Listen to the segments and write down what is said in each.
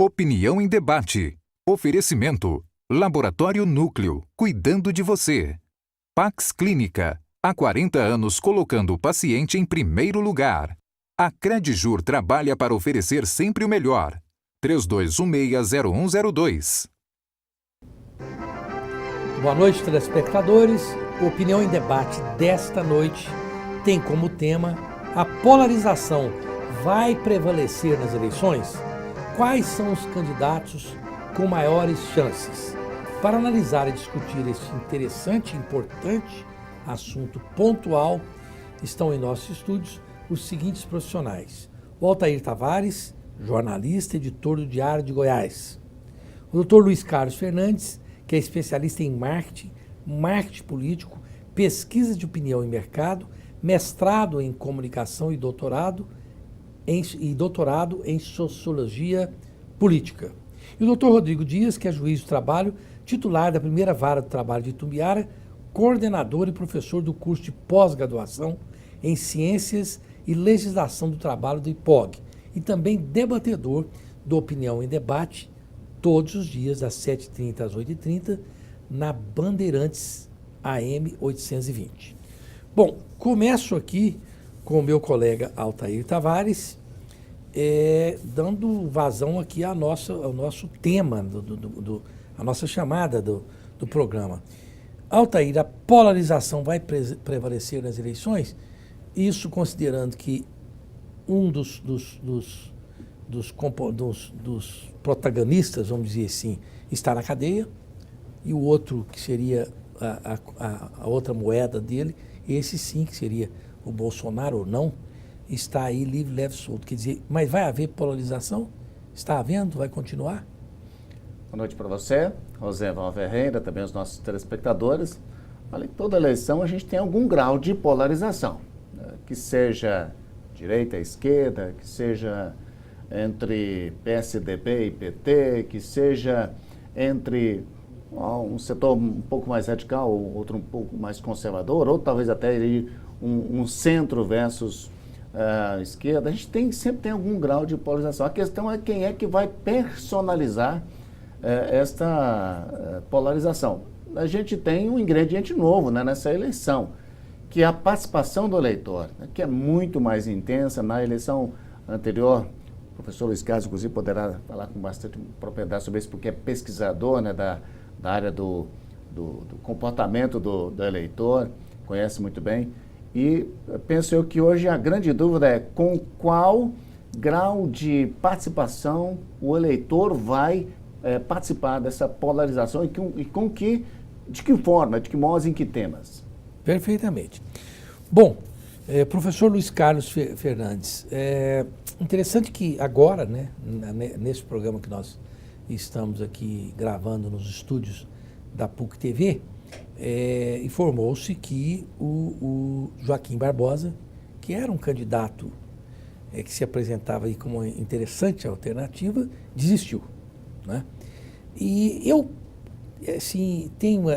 Opinião em debate. Oferecimento. Laboratório Núcleo, cuidando de você. Pax Clínica, há 40 anos colocando o paciente em primeiro lugar. A Credjur trabalha para oferecer sempre o melhor. 3216-0102. Boa noite, telespectadores. Opinião em debate desta noite tem como tema: a polarização vai prevalecer nas eleições? Quais são os candidatos com maiores chances? Para analisar e discutir este interessante e importante assunto pontual, estão em nossos estúdios os seguintes profissionais: o Altair Tavares, jornalista e editor do Diário de Goiás; o Dr. Luiz Carlos Fernandes, que é especialista em marketing político, pesquisa de opinião e mercado, mestrado em comunicação e doutorado em sociologia política; e o Dr. Rodrigo Dias, que é juiz do trabalho, titular da primeira vara do trabalho de Itumbiara, coordenador e professor do curso de pós-graduação em Ciências e Legislação do Trabalho do IPOG, e também debatedor do Opinião em Debate, todos os dias, das 7h30 às 8h30, na Bandeirantes AM 820. Bom, começo aqui com o meu colega Altair Tavares, dando vazão aqui ao nosso tema, a nossa chamada do programa. Altair, a polarização vai prevalecer nas eleições? Isso considerando que um dos protagonistas, vamos dizer assim, está na cadeia, e o outro, que seria a outra moeda dele, esse sim, que seria o Bolsonaro ou não, está aí livre, leve, solto. Quer dizer, mas vai haver polarização? Está havendo? Vai continuar? Boa noite para você, José Val Ferreira, também os nossos telespectadores. Olha, em toda eleição a gente tem algum grau de polarização, né? Que seja direita e esquerda, que seja entre PSDB e PT, que seja entre um setor um pouco mais radical, outro um pouco mais conservador, ou talvez até um centro versus esquerda. A gente sempre tem algum grau de polarização. A questão é quem é que vai personalizar esta polarização. A gente tem um ingrediente novo, né, nessa eleição, que é a participação do eleitor, né, que é muito mais intensa. Na eleição anterior, o professor Luiz Carlos, inclusive, poderá falar com bastante propriedade sobre isso, porque é pesquisador, né, da área do comportamento do eleitor, conhece muito bem. E penso eu que hoje a grande dúvida é com qual grau de participação o eleitor vai participar dessa polarização de que forma, de que modo, em que temas. Perfeitamente. Bom, professor Luiz Carlos Fernandes, interessante que agora, né, nesse programa que nós estamos aqui gravando nos estúdios da PUC TV, informou-se que o Joaquim Barbosa, que era um candidato que se apresentava aí como interessante alternativa, desistiu, né? E eu, assim, tenho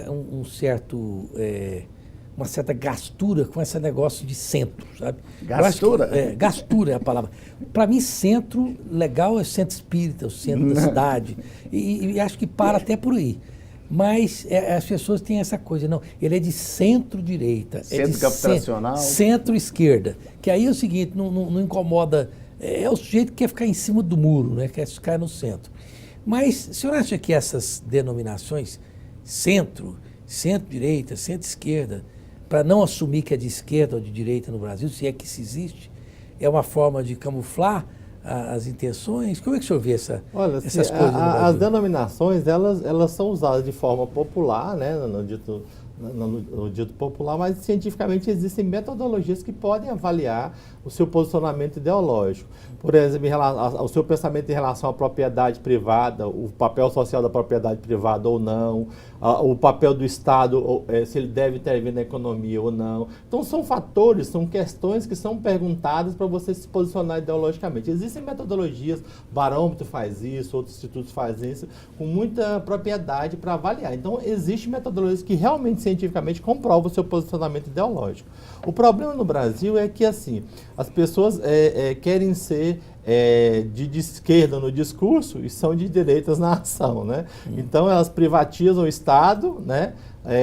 uma certa gastura com esse negócio de centro, sabe? Gastura? Gastura é a palavra. Para mim, centro legal é o centro espírita, o centro da cidade, e acho que para até por aí. Mas as pessoas têm essa coisa, não, ele é de centro-direita, centro capitacional, centro-esquerda, que aí é o seguinte, não incomoda, é o sujeito que quer ficar em cima do muro, né, quer ficar no centro. Mas o senhor acha que essas denominações, centro-direita, centro-esquerda, para não assumir que é de esquerda ou de direita no Brasil, se é que isso existe, é uma forma de camuflar as intenções? Como é que o senhor vê essas coisas no Brasil? As denominações, elas são usadas de forma popular, né, no dito popular, mas cientificamente existem metodologias que podem avaliar o seu posicionamento ideológico. Por exemplo, o seu pensamento em relação à propriedade privada, o papel social da propriedade privada ou não, o papel do Estado, se ele deve intervir na economia ou não. Então, são fatores, são questões que são perguntadas para você se posicionar ideologicamente. Existem metodologias, o Barômetro faz isso, outros institutos fazem isso, com muita propriedade para avaliar. Então, existem metodologias que realmente, cientificamente, comprovam o seu posicionamento ideológico. O problema no Brasil é que, assim, as pessoas querem ser de esquerda no discurso e são de direitas na ação, né? Então elas privatizam o Estado, né?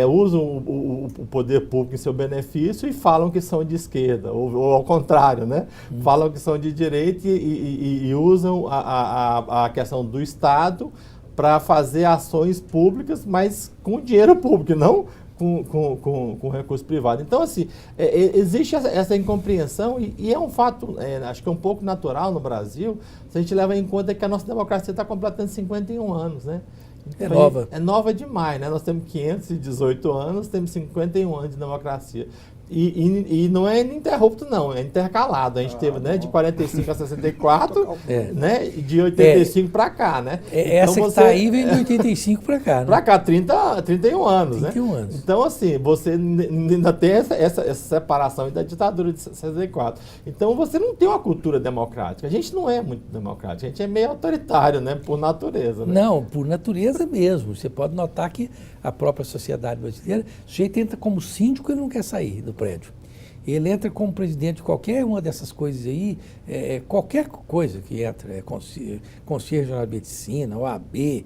Usam o poder público em seu benefício e falam que são de esquerda, ou ao contrário, né? Falam que são de direita e usam a questão do Estado para fazer ações públicas, mas com dinheiro público, não com recurso privado. Então, assim, existe essa incompreensão e é um fato, acho que é um pouco natural no Brasil, se a gente leva em conta que a nossa democracia está completando 51 anos, né? É nova. É nova demais, né? Nós temos 518 anos, temos 51 anos de democracia. E não é ininterrupto, não, é intercalado. A gente teve, né, de 45 a 64, né, e de 85 para cá, né? Essa então, que está aí vem de 85 para cá, né? Para cá, 31 anos, 31 né? anos. Então, assim, você ainda tem essa separação da ditadura de 64. Então, você não tem uma cultura democrática. A gente não é muito democrático, a gente é meio autoritário, né, por natureza. Né? Não, por natureza mesmo. Você pode notar que a própria sociedade brasileira, o sujeito entra como síndico e não quer sair do prédio. Ele entra como presidente de qualquer uma dessas coisas aí, qualquer coisa que entra, conselho de medicina, OAB,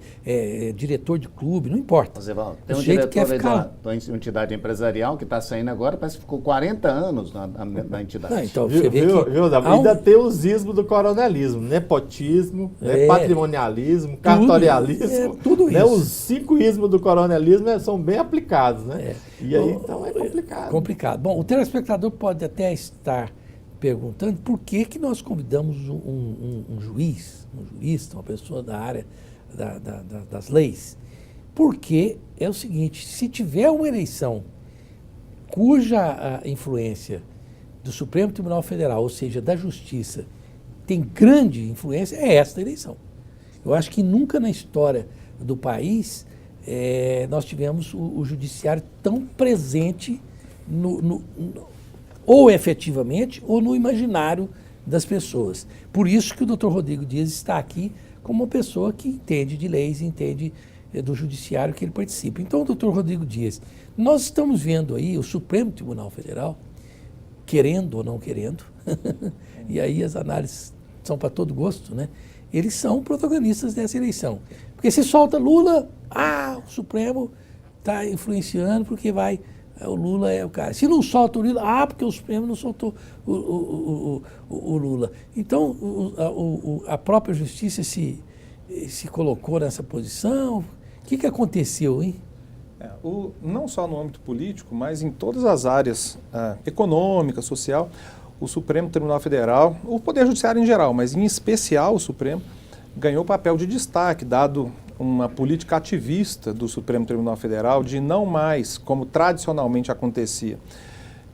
diretor de clube, não importa. Zevaldo, tem um sujeito diretor quer ficar... da entidade empresarial que está saindo agora, parece que ficou 40 anos na entidade. Não, então você vê que... Ainda tem os ismos do coronelismo, nepotismo, patrimonialismo, cartorialismo. Tudo né, isso. Os 5 ismos do coronelismo são bem aplicados, né? E aí, então, é complicado. Complicado. Bom, o telespectador pode até estar perguntando por que nós convidamos um juiz, um jurista, uma pessoa da área das leis. Porque é o seguinte, se tiver uma eleição cuja influência do Supremo Tribunal Federal, ou seja, da Justiça, tem grande influência, é esta eleição. Eu acho que nunca na história do país nós tivemos o judiciário tão presente ou efetivamente ou no imaginário das pessoas. Por isso que o Dr. Rodrigo Dias está aqui como uma pessoa que entende de leis, entende do judiciário que ele participa. Então, Dr. Rodrigo Dias, nós estamos vendo aí o Supremo Tribunal Federal, querendo ou não querendo, e aí as análises são para todo gosto, né? Eles são protagonistas dessa eleição. Porque se solta Lula, o Supremo está influenciando porque o Lula é o cara. Se não solta o Lula, porque o Supremo não soltou o Lula. Então, a própria Justiça se colocou nessa posição. O que aconteceu, hein? Não só no âmbito político, mas em todas as áreas econômica, social, o Supremo Tribunal Federal, o Poder Judiciário em geral, mas em especial o Supremo, ganhou papel de destaque, dado uma política ativista do Supremo Tribunal Federal de não mais, como tradicionalmente acontecia,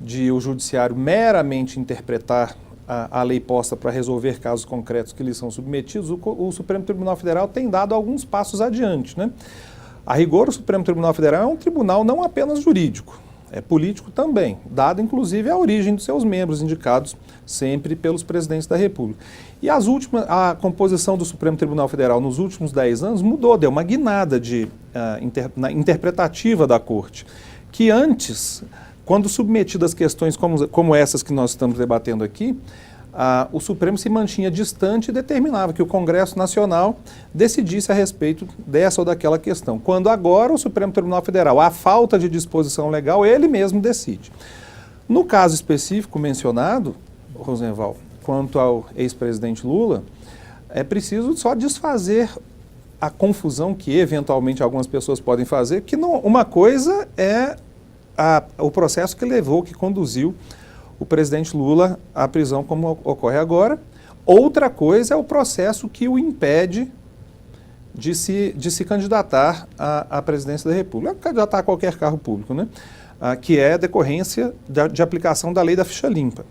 de o Judiciário meramente interpretar a lei posta para resolver casos concretos que lhes são submetidos. O Supremo Tribunal Federal tem dado alguns passos adiante, né? A rigor, o Supremo Tribunal Federal é um tribunal não apenas jurídico, é político também, dado inclusive a origem dos seus membros, indicados sempre pelos presidentes da República. E a composição do Supremo Tribunal Federal nos últimos 10 anos mudou, deu uma guinada interpretativa da Corte, que antes, quando submetidas questões como essas que nós estamos debatendo aqui, o Supremo se mantinha distante e determinava que o Congresso Nacional decidisse a respeito dessa ou daquela questão. Quando agora o Supremo Tribunal Federal, à falta de disposição legal, ele mesmo decide. No caso específico mencionado, Rosenval, quanto ao ex-presidente Lula, é preciso só desfazer a confusão que eventualmente algumas pessoas podem fazer, que uma coisa é o processo que conduziu o presidente Lula à prisão, como ocorre agora. Outra coisa é o processo que o impede de se candidatar à presidência da República, candidatar a qualquer cargo público, né? Que é decorrência de aplicação da lei da ficha limpa.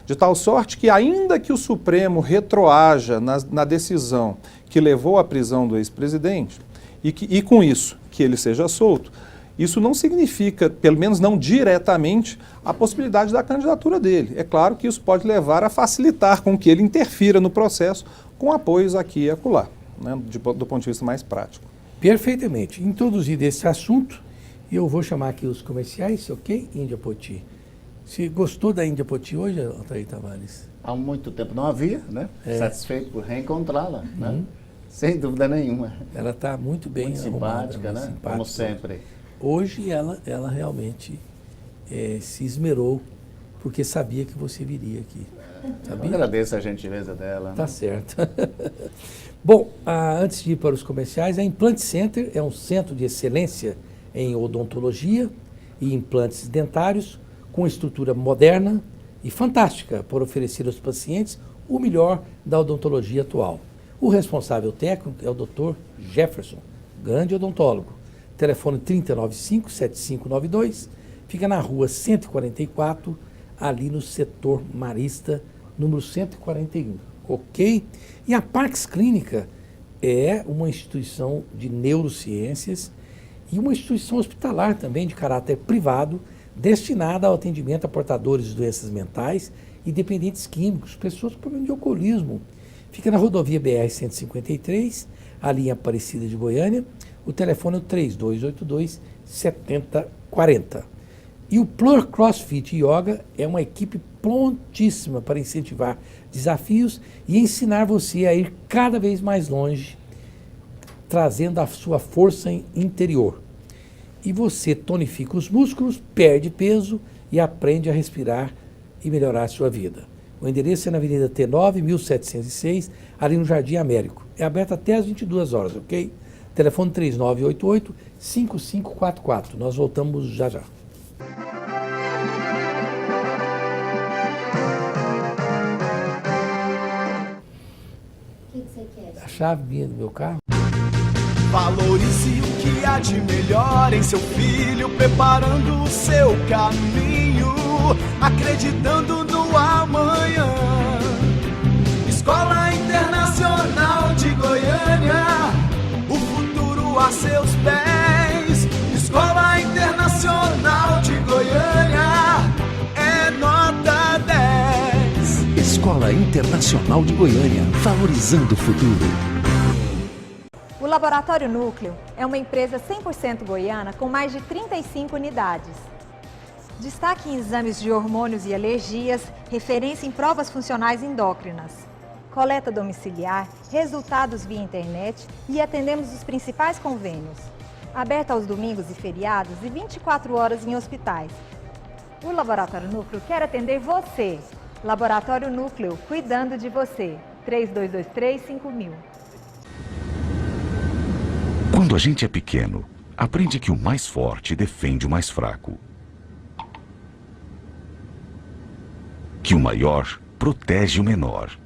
De tal sorte que, ainda que o Supremo retroaja na decisão que levou à prisão do ex-presidente, e com isso que ele seja solto, isso não significa, pelo menos não diretamente, a possibilidade da candidatura dele. É claro que isso pode levar a facilitar com que ele interfira no processo com apoios aqui e acolá, né, do ponto de vista mais prático. Perfeitamente. Introduzido esse assunto, eu vou chamar aqui os comerciais, ok? Índia Poti. Você gostou da Índia Poti hoje, Altair Tavares? Há muito tempo não havia, né? Satisfeito por reencontrá-la, né? Sem dúvida nenhuma. Ela está muito bem Muito arrumada, simpática, né? simpática. Como sempre. Hoje ela realmente se esmerou, porque sabia que você viria aqui. Eu Sabia? agradeço a gentileza dela. Tá certo. Bom, antes de ir para os comerciais, a Implant Center é um centro de excelência em odontologia e implantes dentários, com estrutura moderna e fantástica para oferecer aos pacientes o melhor da odontologia atual. O responsável técnico é o Dr. Jefferson, grande odontólogo. Telefone 395-7592, fica na rua 144, ali no setor Marista, número 141, ok? E a Pax Clínica é uma instituição de neurociências e uma instituição hospitalar também de caráter privado, destinada ao atendimento a portadores de doenças mentais e dependentes químicos, pessoas com problema de alcoolismo. Fica na rodovia BR-153, ali em Aparecida de Goiânia. O telefone é o 3282-7040. E o Plur CrossFit Yoga é uma equipe prontíssima para incentivar desafios e ensinar você a ir cada vez mais longe, trazendo a sua força interior. E você tonifica os músculos, perde peso e aprende a respirar e melhorar a sua vida. O endereço é na Avenida T9, 1706, ali no Jardim Américo. É aberto até às 22 horas, ok? Telefone 3988-5544. Nós voltamos já já. O que você quer? A chave minha do meu carro. Valorize o que há de melhor em seu filho, preparando o seu caminho, acreditando no amanhã. Escola Internacional de Goiânia, o futuro a seus pés. Escola Internacional de Goiânia, é nota 10. Escola Internacional de Goiânia, valorizando o futuro. O Laboratório Núcleo é uma empresa 100% goiana com mais de 35 unidades. Destaque em exames de hormônios e alergias, referência em provas funcionais endócrinas. Coleta domiciliar, resultados via internet e atendemos os principais convênios. Aberto aos domingos e feriados e 24 horas em hospitais. O Laboratório Núcleo quer atender você. Laboratório Núcleo, cuidando de você. 3223-5000. Quando a gente é pequeno, aprende que o mais forte defende o mais fraco. Que o maior protege o menor.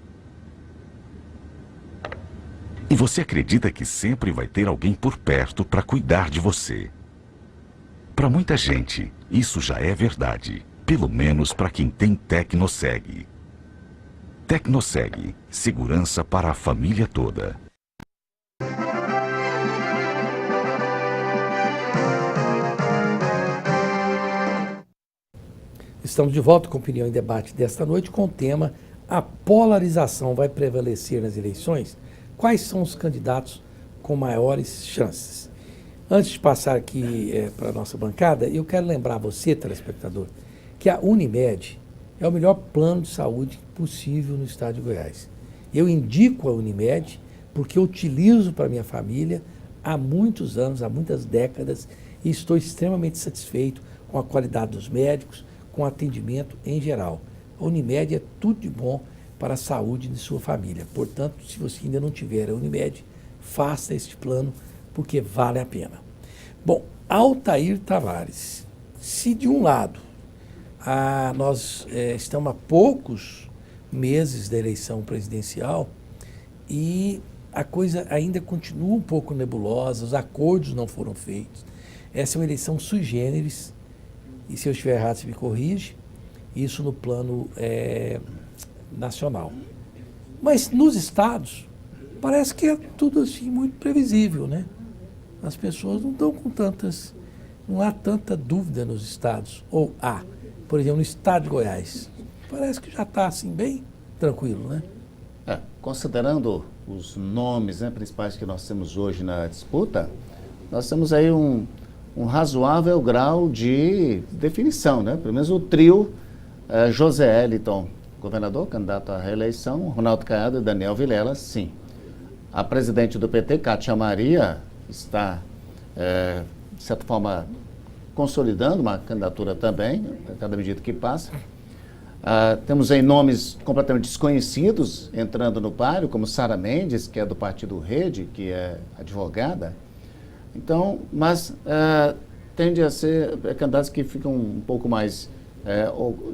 E você acredita que sempre vai ter alguém por perto para cuidar de você. Para muita gente, isso já é verdade. Pelo menos para quem tem Tecnoseg. Tecnoseg, segurança para a família toda. Estamos de volta com Opinião em Debate desta noite com o tema: a polarização vai prevalecer nas eleições? Quais são os candidatos com maiores chances? Antes de passar aqui para a nossa bancada, eu quero lembrar você, telespectador, que a Unimed é o melhor plano de saúde possível no estado de Goiás. Eu indico a Unimed porque eu utilizo para minha família há muitos anos, há muitas décadas, e estou extremamente satisfeito com a qualidade dos médicos, com atendimento em geral. A Unimed é tudo de bom para a saúde de sua família. Portanto, se você ainda não tiver a Unimed, faça este plano, porque vale a pena. Bom, Altair Tavares, se de um lado nós estamos a poucos meses da eleição presidencial e a coisa ainda continua um pouco nebulosa, os acordos não foram feitos, essa é uma eleição sui generis, e se eu estiver errado, você me corrige, isso no plano nacional. Mas nos estados, parece que é tudo assim muito previsível, né? As pessoas não estão com tantas, não há tanta dúvida nos estados. Ou há, por exemplo, no estado de Goiás, parece que já está assim bem tranquilo, né? Considerando os nomes, né, principais que nós temos hoje na disputa, nós temos aí um razoável grau de definição, né? Pelo menos o trio José Eliton, governador, candidato à reeleição. Ronaldo Caiado e Daniel Vilela, sim. A presidente do PT, Cátia Maria, está, de certa forma, consolidando uma candidatura também, a cada medida que passa. Temos aí nomes completamente desconhecidos entrando no páreo, como Sara Mendes, que é do partido Rede, que é advogada. Então, mas tende a ser candidatos que ficam um pouco mais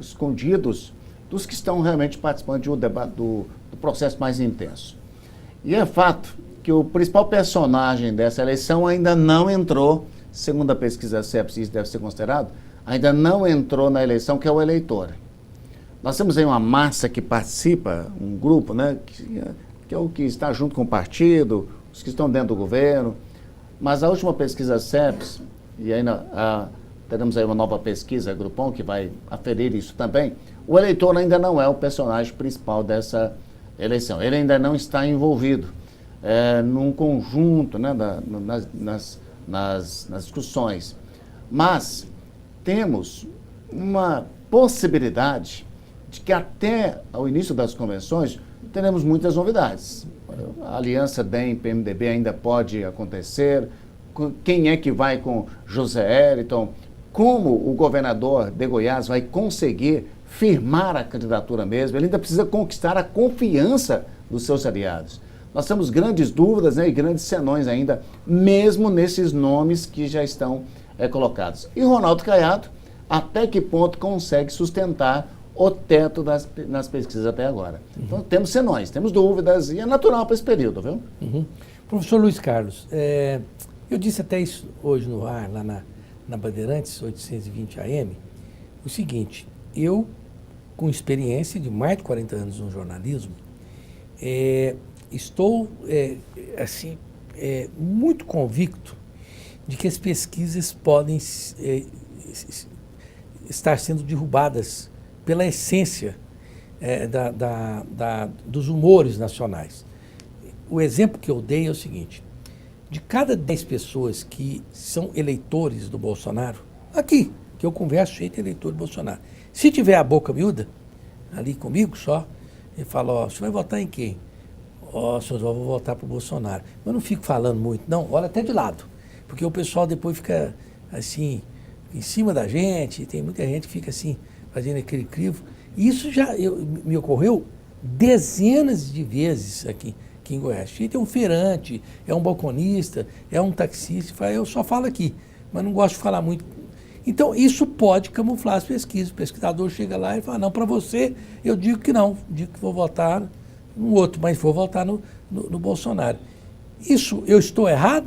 escondidos dos que estão realmente participando de um debate, do processo mais intenso. E é fato que o principal personagem dessa eleição ainda não entrou, segundo a pesquisa CEPS, isso deve ser considerado, ainda não entrou na eleição, que é o eleitor. Nós temos aí uma massa que participa, um grupo, né, que é o que está junto com o partido, os que estão dentro do governo, mas a última pesquisa CEPS, e ainda teremos aí uma nova pesquisa, Grupom, que vai aferir isso também, o eleitor ainda não é o personagem principal dessa eleição. Ele ainda não está envolvido num conjunto, né, nas discussões. Mas temos uma possibilidade de que até ao início das convenções teremos muitas novidades. A aliança DEM-PMDB ainda pode acontecer. Quem é que vai com José Eliton? Como o governador de Goiás vai conseguir firmar a candidatura mesmo? Ele ainda precisa conquistar a confiança dos seus aliados. Nós temos grandes dúvidas, né, e grandes senões ainda, mesmo nesses nomes que já estão colocados. E Ronaldo Caiado, até que ponto consegue sustentar o teto nas pesquisas até agora? Então, temos senões, temos dúvidas, e é natural para esse período, viu? Professor Luiz Carlos, eu disse até isso hoje no ar, lá na Bandeirantes 820 AM, o seguinte: eu, com experiência de mais de 40 anos no jornalismo, estou muito convicto de que as pesquisas podem estar sendo derrubadas pela essência dos humores nacionais. O exemplo que eu dei é o seguinte: de cada 10 pessoas que são eleitores do Bolsonaro, aqui, que eu converso cheio de eleitor do Bolsonaro, se tiver a boca miúda, ali comigo só, ele fala: você vai votar em quem? Senhor, eu vou votar para o Bolsonaro. Eu não fico falando muito, não, olha até de lado, porque o pessoal depois fica assim, em cima da gente, tem muita gente que fica assim, fazendo aquele crivo. Isso já me ocorreu dezenas de vezes aqui em Goiás. Tem um feirante, é um balconista, é um taxista, eu só falo aqui, mas não gosto de falar muito. Então, isso pode camuflar as pesquisas. O pesquisador chega lá e fala: não, para você, eu digo que não, digo que vou votar no outro, mas vou votar no Bolsonaro. Isso, eu estou errado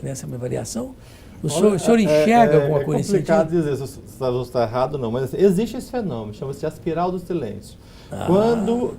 nessa minha avaliação? O senhor enxerga alguma coisa nesse sentido? É complicado dizer se você está errado ou não, mas existe esse fenômeno, chama-se a espiral do silêncio.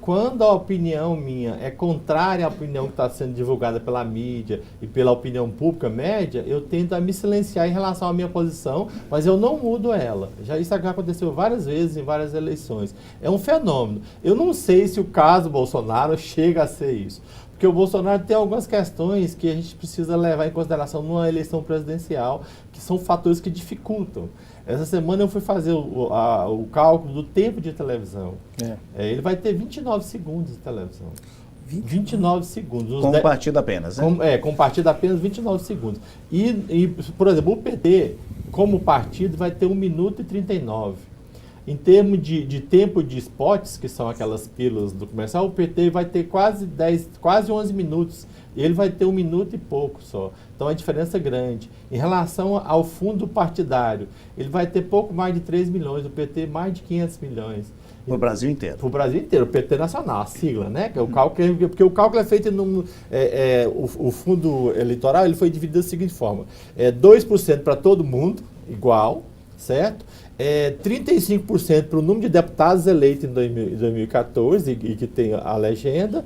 Quando a opinião minha é contrária à opinião que está sendo divulgada pela mídia e pela opinião pública média, eu tento a me silenciar em relação à minha posição, mas eu não mudo ela. Isso já aconteceu várias vezes em várias eleições. É um fenômeno. Eu não sei se o caso Bolsonaro chega a ser isso. Porque o Bolsonaro tem algumas questões que a gente precisa levar em consideração numa eleição presidencial, que são fatores que dificultam. Essa semana eu fui fazer o cálculo do tempo de televisão. Ele vai ter 29 segundos de televisão. 29 segundos. Com partido apenas, né? Com partido apenas 29 segundos. E, por exemplo, o PT, como partido, vai ter 1 minuto e 39. Em termos de tempo de spots, que são aquelas pílulas do comercial, o PT vai ter quase 11 minutos. E ele vai ter 1 minuto e pouco só. Então, a diferença é grande. Em relação ao fundo partidário, ele vai ter pouco mais de 3 milhões, o PT mais de 500 milhões. Para o Brasil inteiro. Para o Brasil inteiro, o PT Nacional, a sigla, né? Que é o cálculo, porque o cálculo é feito o fundo eleitoral, ele foi dividido da seguinte forma: 2% para todo mundo, igual, certo? 35% para o número de deputados eleitos em 2014 e que tem a legenda,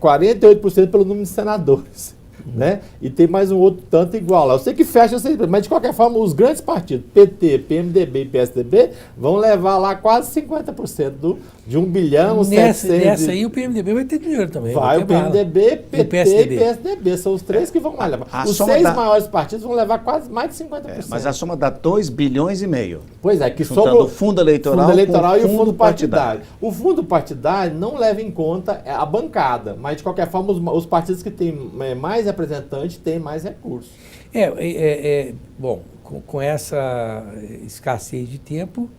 48% pelo número de senadores, né? E tem mais um outro tanto igual lá. Eu sei que fecha, mas de qualquer forma os grandes partidos, PT, PMDB e PSDB, vão levar lá quase 50% de 1 bilhão, Nessa aí o PMDB vai ter dinheiro também. Vai o PMDB, PT e PSDB. São os três que vão levar. Os 6 maiores partidos vão levar quase mais de 50%. Mas a soma dá 2,5 bilhões. Pois é, que juntando o fundo eleitoral e o fundo partidário. O fundo partidário não leva em conta a bancada, mas de qualquer forma os partidos que têm mais representantes têm mais recursos. Bom, com essa escassez de tempo,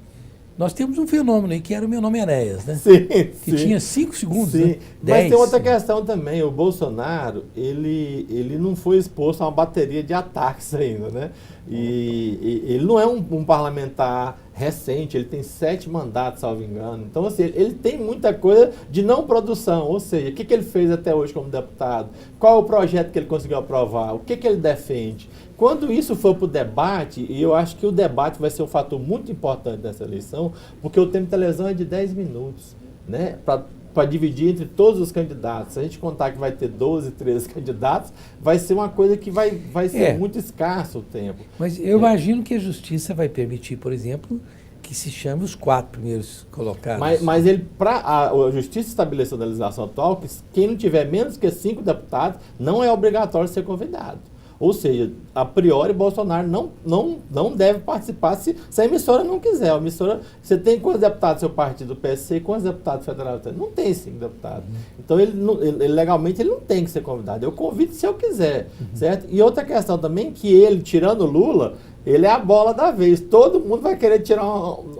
nós temos um fenômeno aí que era o Meu Nome é Enéas, né? Sim, que tinha 5 segundos, sim. né? 10. Mas tem outra questão também. O Bolsonaro, ele não foi exposto a uma bateria de ataques ainda, né? E ele não é um parlamentar recente, ele tem 7 mandatos, salvo engano. Então, assim, ele tem muita coisa de não produção. Ou seja, o que ele fez até hoje como deputado? Qual é o projeto que ele conseguiu aprovar? O que ele defende? Quando isso for para o debate, e eu acho que o debate vai ser um fator muito importante nessa eleição, porque o tempo de televisão é de 10 minutos, né? Para dividir entre todos os candidatos. Se a gente contar que vai ter 12, 13 candidatos, vai ser uma coisa que vai ser muito escasso o tempo. Mas eu imagino que a Justiça vai permitir, por exemplo, que se chame os 4 primeiros colocados. Mas a Justiça estabeleceu na legislação atual que quem não tiver menos que 5 deputados não é obrigatório ser convidado. Ou seja, a priori, Bolsonaro não deve participar se a emissora não quiser. A emissora, você tem quantos deputados do seu partido, do PSC, e quantos deputados federais? Não tem 5 deputados. Então, legalmente, ele não tem que ser convidado. Eu convido se eu quiser, certo? E outra questão também, que ele, tirando o Lula, ele é a bola da vez. Todo mundo vai querer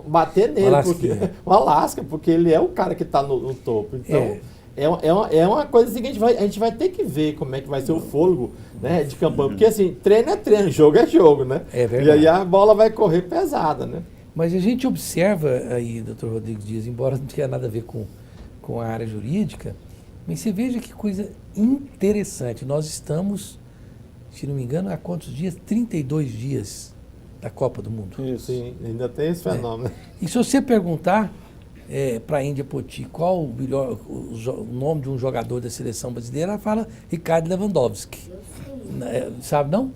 bater nele, o Alasca, porque ele é o cara que está no topo. Então... É uma coisa assim que a gente vai ter que ver como é que vai ser o fôlego, né, de campanha. Porque assim, treino é treino, jogo é jogo, né? É verdade. E aí a bola vai correr pesada, né? Mas a gente observa aí, doutor Rodrigues Dias, embora não tenha nada a ver com a área jurídica, mas você veja que coisa interessante. Nós estamos, se não me engano, há quantos dias? 32 dias da Copa do Mundo. Isso, sim, ainda tem esse fenômeno. E se você perguntar para a Índia Poti qual o nome de um jogador da seleção brasileira, ela fala Ricardo Lewandowski. Sabe não?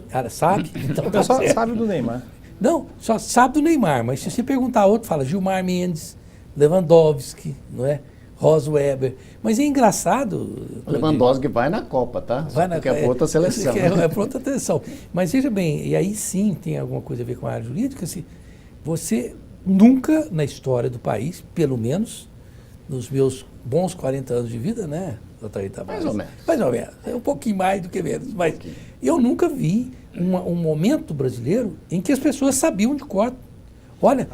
Ela sabe? Então, o pessoal sabe do Neymar. Não, só sabe do Neymar, mas se você perguntar outro, fala Gilmar Mendes, Lewandowski, não é? Ross Weber. Mas é engraçado... Lewandowski vai na Copa, tá? Porque é para outra seleção. É para outra seleção. Mas veja bem, e aí sim tem alguma coisa a ver com a área jurídica, se você... Nunca na história do país, pelo menos nos meus bons 40 anos de vida, né, doutor Itamar? Mais ou menos. É um pouquinho mais do que menos. Mas eu nunca vi um momento brasileiro em que as pessoas sabiam de cor. Olha,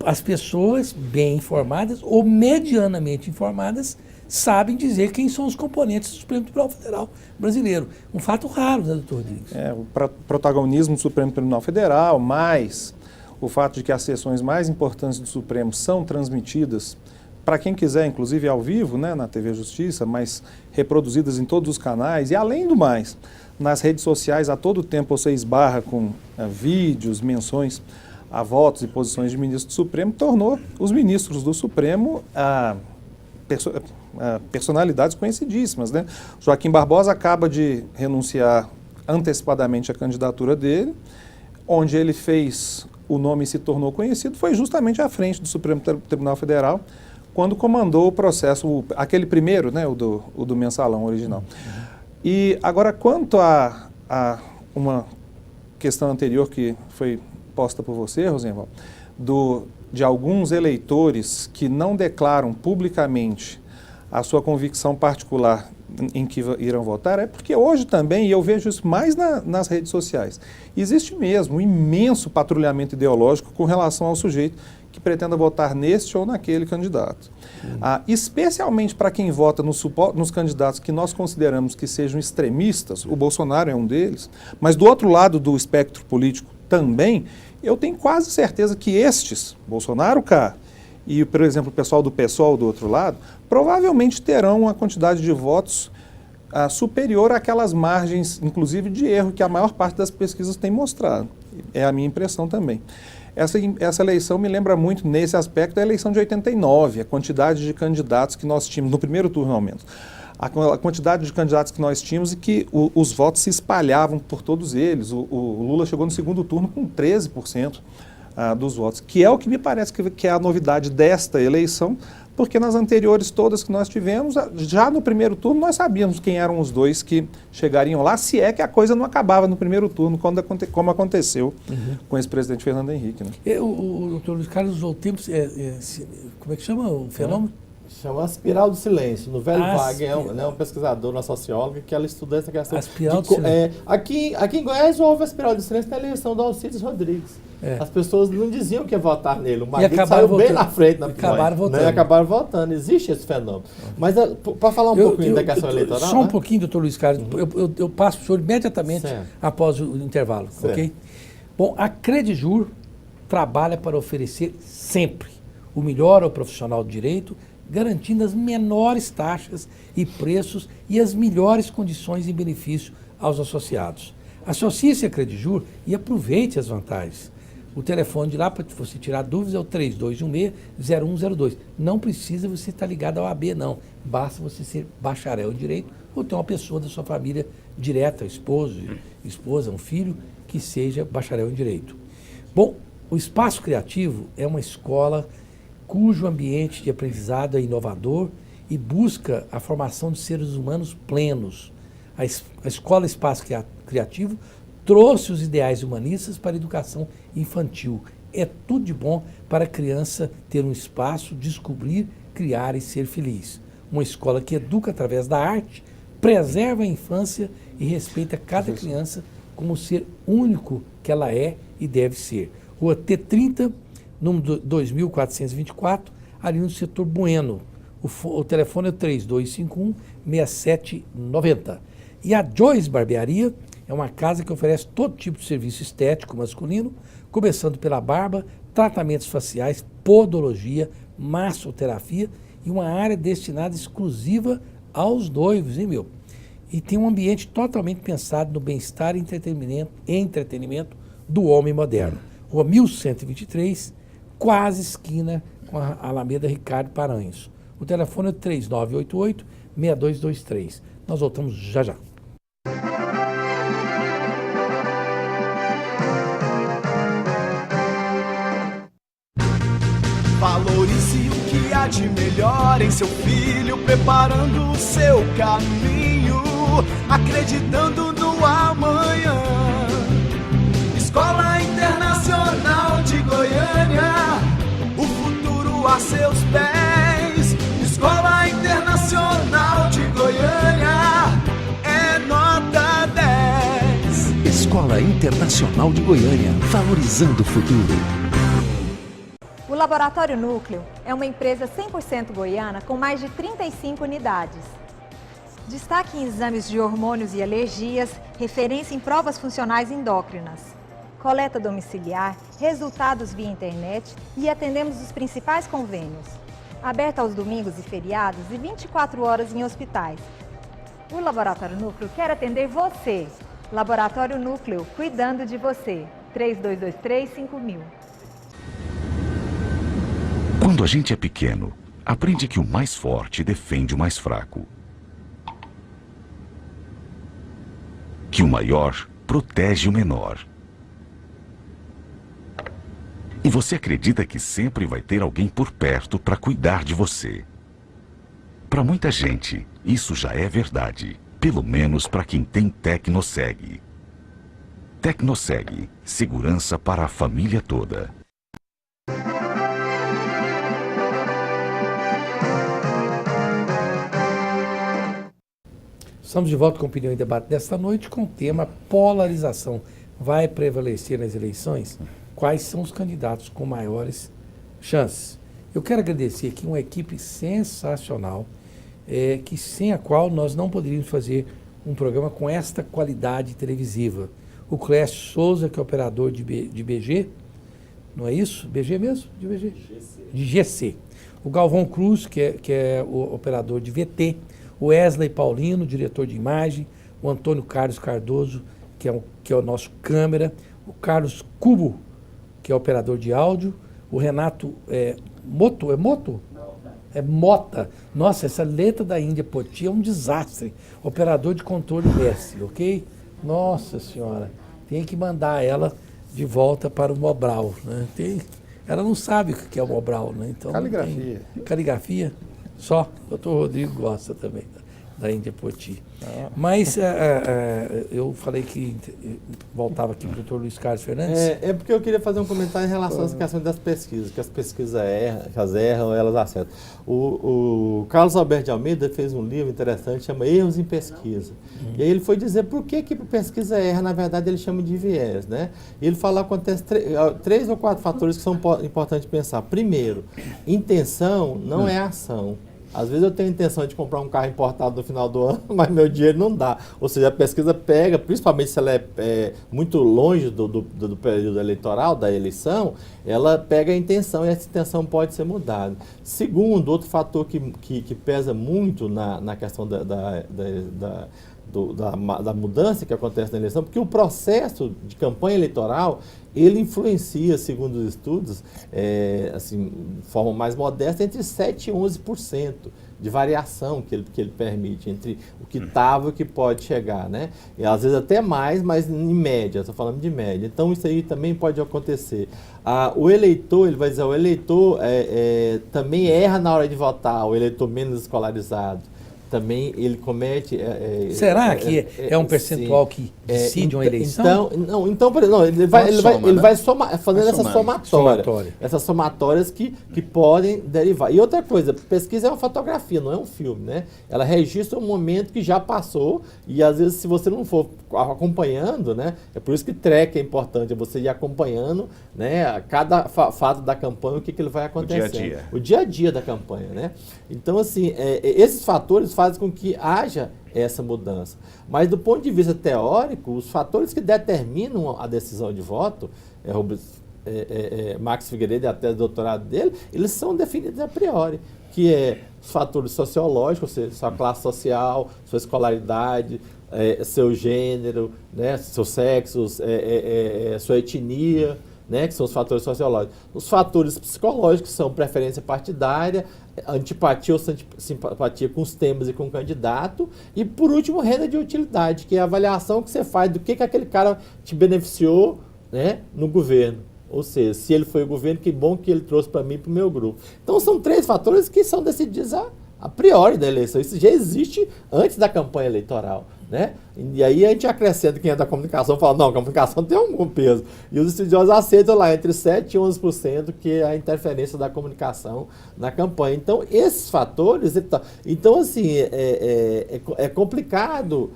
as pessoas bem informadas ou medianamente informadas sabem dizer quem são os componentes do Supremo Tribunal Federal brasileiro. Um fato raro, né, doutor Rodrigues? O protagonismo do Supremo Tribunal Federal, mais... o fato de que as sessões mais importantes do Supremo são transmitidas, para quem quiser, inclusive ao vivo, né, na TV Justiça, mas reproduzidas em todos os canais, e além do mais, nas redes sociais, a todo tempo você esbarra com vídeos, menções a votos e posições de ministros do Supremo, tornou os ministros do Supremo personalidades conhecidíssimas, né? Joaquim Barbosa acaba de renunciar antecipadamente à candidatura dele, onde ele fez... o nome se tornou conhecido, foi justamente à frente do Supremo Tribunal Federal, quando comandou o processo, aquele primeiro, né, o do mensalão original. E agora, quanto a uma questão anterior que foi posta por você, Rosenval, de alguns eleitores que não declaram publicamente a sua convicção particular em que irão votar, é porque hoje também, e eu vejo isso mais nas redes sociais, existe mesmo um imenso patrulhamento ideológico com relação ao sujeito que pretenda votar neste ou naquele candidato. Especialmente para quem vota nos candidatos que nós consideramos que sejam extremistas, o Bolsonaro é um deles, mas do outro lado do espectro político também, eu tenho quase certeza que estes, Bolsonaro cá, e, por exemplo, o pessoal do PSOL do outro lado, provavelmente terão uma quantidade de votos superior àquelas margens, inclusive de erro, que a maior parte das pesquisas tem mostrado. É a minha impressão também. Essa eleição me lembra muito, nesse aspecto, a eleição de 89, a quantidade de candidatos que nós tínhamos, no primeiro turno ao menos, a quantidade de candidatos que nós tínhamos e que os votos se espalhavam por todos eles. O Lula chegou no segundo turno com 13%. dos votos, que é o que me parece que é a novidade desta eleição, porque nas anteriores todas que nós tivemos, já no primeiro turno nós sabíamos quem eram os dois que chegariam lá, se é que a coisa não acabava no primeiro turno, como aconteceu com esse presidente Fernando Henrique. Né? O doutor Luiz Carlos usou o tempo, como é que chama o fenômeno? Chama a espiral do silêncio. No Velho Ah, Wagner é um pesquisador, uma socióloga, que ela estuda essa questão. A espiral do silêncio. Aqui em Goiás houve a espiral do silêncio na eleição do Alcides Rodrigues. As pessoas não diziam que ia votar nele. O Marguerite saiu bem na frente. Acabaram votando. Né? Acabaram votando. Existe esse fenômeno. Mas para falar um pouquinho da questão eleitoral... Só um pouquinho, doutor Luiz Carlos. Eu passo para o senhor imediatamente após o intervalo. Ok? Bom, a Credijur trabalha para oferecer sempre o melhor ao profissional do direito, garantindo as menores taxas e preços e as melhores condições e benefício aos associados. Associe-se à Credijur e aproveite as vantagens. O telefone de lá para você tirar dúvidas é o 3216-0102. Não precisa você estar ligado ao AB, não. Basta você ser bacharel em Direito ou ter uma pessoa da sua família direta, esposa, um filho, que seja bacharel em Direito. Bom, o Espaço Criativo é uma escola cujo ambiente de aprendizado é inovador e busca a formação de seres humanos plenos. A Escola Espaço Criativo trouxe os ideais humanistas para a educação infantil. É tudo de bom para a criança ter um espaço, descobrir, criar e ser feliz. Uma escola que educa através da arte, preserva a infância e respeita cada criança como ser único que ela é e deve ser. Rua T30, número 2424, ali no setor Bueno. O telefone é 3251-6790. E a Joyce Barbearia é uma casa que oferece todo tipo de serviço estético masculino, começando pela barba, tratamentos faciais, podologia, massoterapia e uma área destinada exclusiva aos noivos, hein, meu? E tem um ambiente totalmente pensado no bem-estar e entretenimento do homem moderno. Rua 1123, quase esquina com a Alameda Ricardo Paranhos. O telefone é 3988-6223. Nós voltamos já já. Valorize o que há de melhor em seu filho, preparando o seu caminho, acreditando no amanhã. Escola Internacional de Goiânia, o futuro a seus pés. Escola Internacional de Goiânia, é nota 10. Escola Internacional de Goiânia, valorizando o futuro. O Laboratório Núcleo é uma empresa 100% goiana com mais de 35 unidades. Destaque em exames de hormônios e alergias, referência em provas funcionais endócrinas. Coleta domiciliar, resultados via internet e atendemos os principais convênios. Aberto aos domingos e feriados e 24 horas em hospitais. O Laboratório Núcleo quer atender você. Laboratório Núcleo, cuidando de você. 3223-5000. Quando a gente é pequeno, aprende que o mais forte defende o mais fraco. Que o maior protege o menor. E você acredita que sempre vai ter alguém por perto para cuidar de você. Para muita gente, isso já é verdade. Pelo menos para quem tem Tecnoseg. Tecnoseg, segurança para a família toda. Estamos de volta com a Opinião em Debate desta noite com o tema polarização. Vai prevalecer nas eleições? Quais são os candidatos com maiores chances? Eu quero agradecer aqui uma equipe sensacional, que sem a qual nós não poderíamos fazer um programa com esta qualidade televisiva. O Clécio Souza, que é operador de BG, não é isso? BG mesmo? De BG? De GC. O Galvão Cruz, que é o operador de VT. O Wesley Paulino, diretor de imagem. O Antônio Carlos Cardoso, que é o nosso câmera. O Carlos Cubo, que é operador de áudio. O Renato Moto, é Moto? É Mota. Nossa, essa letra da Índia Poti é um desastre. Operador de controle mestre, ok? Nossa Senhora, tem que mandar ela de volta para o Mobral, né? Ela não sabe o que é o Mobral, né? Então, Caligrafia. Caligrafia? Só. O doutor Rodrigo gosta também da Índia Poti. Mas eu falei que voltava aqui para o doutor Luiz Carlos Fernandes. É porque eu queria fazer um comentário em relação às questões das pesquisas, que as pesquisas erram, elas acertam. O Carlos Alberto de Almeida fez um livro interessante, chama Erros em Pesquisa. E aí ele foi dizer por que pesquisa erra, na verdade ele chama de viés, né? E ele fala que acontece 3 ou 4 fatores que são importantes pensar. Primeiro, intenção não é ação. Às vezes eu tenho a intenção de comprar um carro importado no final do ano, mas meu dinheiro não dá. Ou seja, a pesquisa pega, principalmente se ela é muito longe do período eleitoral, da eleição, ela pega a intenção e essa intenção pode ser mudada. Segundo, outro fator que pesa muito na questão da mudança que acontece na eleição, porque o processo de campanha eleitoral, ele influencia, segundo os estudos, assim, de forma mais modesta, entre 7% e 11% de variação que ele permite entre o que estava e o que pode chegar, né? E às vezes até mais, mas em média, estou falando de média. Então isso aí também pode acontecer. O eleitor, ele vai dizer, o eleitor também erra na hora de votar, o eleitor menos escolarizado. Também ele comete... Será que é um percentual que decide uma eleição? Ele vai fazendo essa somatória. Essas somatórias que podem derivar. E outra coisa, pesquisa é uma fotografia, não é um filme, né? Ela registra um momento que já passou e às vezes se você não for acompanhando, né? É por isso que track é importante, é você ir acompanhando, né? A cada fato da campanha, o que ele vai acontecendo. O dia a dia da campanha, né? Então, assim, esses fatores fazem com que haja essa mudança. Mas do ponto de vista teórico, os fatores que determinam a decisão de voto, Max Figueiredo e a tese de doutorado dele, eles são definidos a priori, que é os fatores sociológicos, ou seja, sua classe social, sua escolaridade, seu gênero, né, seu sexo, sua etnia, né, que são os fatores sociológicos. Os fatores psicológicos são preferência partidária, antipatia ou simpatia com os temas e com o candidato. E, por último, renda de utilidade, que é a avaliação que você faz do que aquele cara te beneficiou, né, no governo. Ou seja, se ele foi o governo, que bom que ele trouxe para mim e para o meu grupo. Então, são 3 fatores que são decididos a priori da eleição. Isso já existe antes da campanha eleitoral, né? E aí a gente acrescenta quem é da comunicação e fala, não, a comunicação tem algum peso. E os estudiosos aceitam lá entre 7% e 11% que é a interferência da comunicação na campanha. Então, esses fatores... Então, assim, é complicado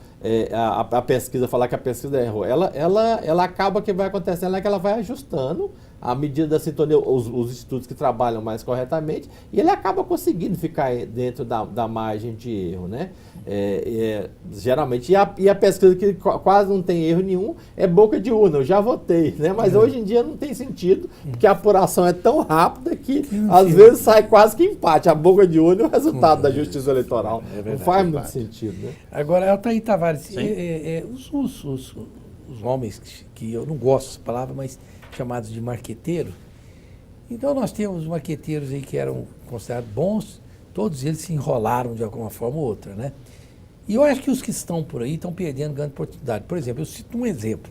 a pesquisa, falar que a pesquisa errou. Ela acaba, que vai acontecendo é que ela vai ajustando à medida da sintonia, os institutos que trabalham mais corretamente, e ele acaba conseguindo ficar dentro da margem de erro, né? Geralmente, e a pesquisa que quase não tem erro nenhum é boca de urna, eu já votei, né? Mas hoje em dia não tem sentido, porque a apuração é tão rápida que às vezes sai quase que empate, a boca de urna e o resultado da justiça eleitoral. Não faz muito sentido, né? Agora, Altair Tavares, os homens que eu não gosto dessa palavra, mas chamados de marqueteiro. Então nós temos marqueteiros aí que eram considerados bons, todos eles se enrolaram de alguma forma ou outra, né? E eu acho que os que estão por aí estão perdendo grande oportunidade. Por exemplo, eu cito um exemplo.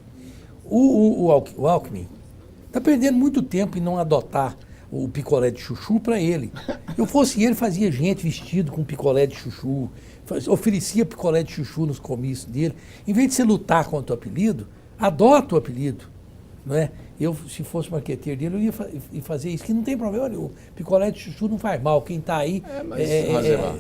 O Alckmin está perdendo muito tempo em não adotar o picolé de chuchu para ele. Eu fosse ele, fazia gente vestido com picolé de chuchu, oferecia picolé de chuchu nos comícios dele. Em vez de você lutar contra o apelido, adota o apelido, não é? Eu, se fosse marqueteiro dele, eu ia fazer isso, que não tem problema nenhum. Picolé de chuchu não faz mal, quem está aí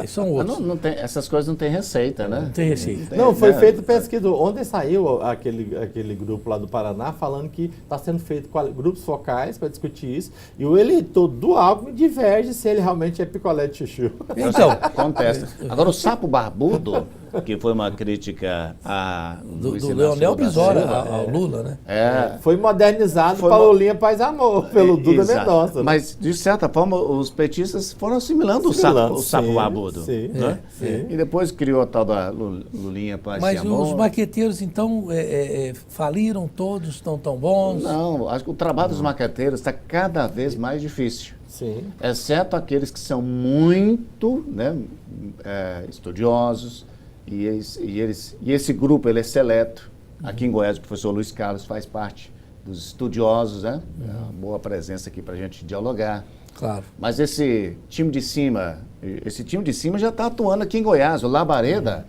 são outros. Não tem, essas coisas não tem receita, né? Não tem receita. Não, foi feito pesquisa. Ontem saiu aquele grupo lá do Paraná falando que está sendo feito grupos focais para discutir isso, e o eleitor do Alckmin diverge se ele realmente é picolé de chuchu. Então, contesta. Agora, o sapo barbudo, que foi uma crítica do Leonel Brizola ao Lula, né? Foi modernizado para o Lulinha Paz Amor, pelo Duda Mendonça. Mas, de certa forma, os petistas foram assimilando o sapo barbudo. Sim, né? Sim. E depois criou a tal da Lulinha Paz Amor. Mas os marqueteiros, então, faliram todos, estão tão bons? Não, acho que o trabalho dos marqueteiros está cada vez mais difícil. Sim. Exceto aqueles que são muito, né, estudiosos, e esse grupo ele é seleto. Aqui em Goiás, o professor Luiz Carlos faz parte dos estudiosos, né? Uma boa presença aqui para a gente dialogar. Claro. Mas esse time de cima já está atuando aqui em Goiás, o Labareda,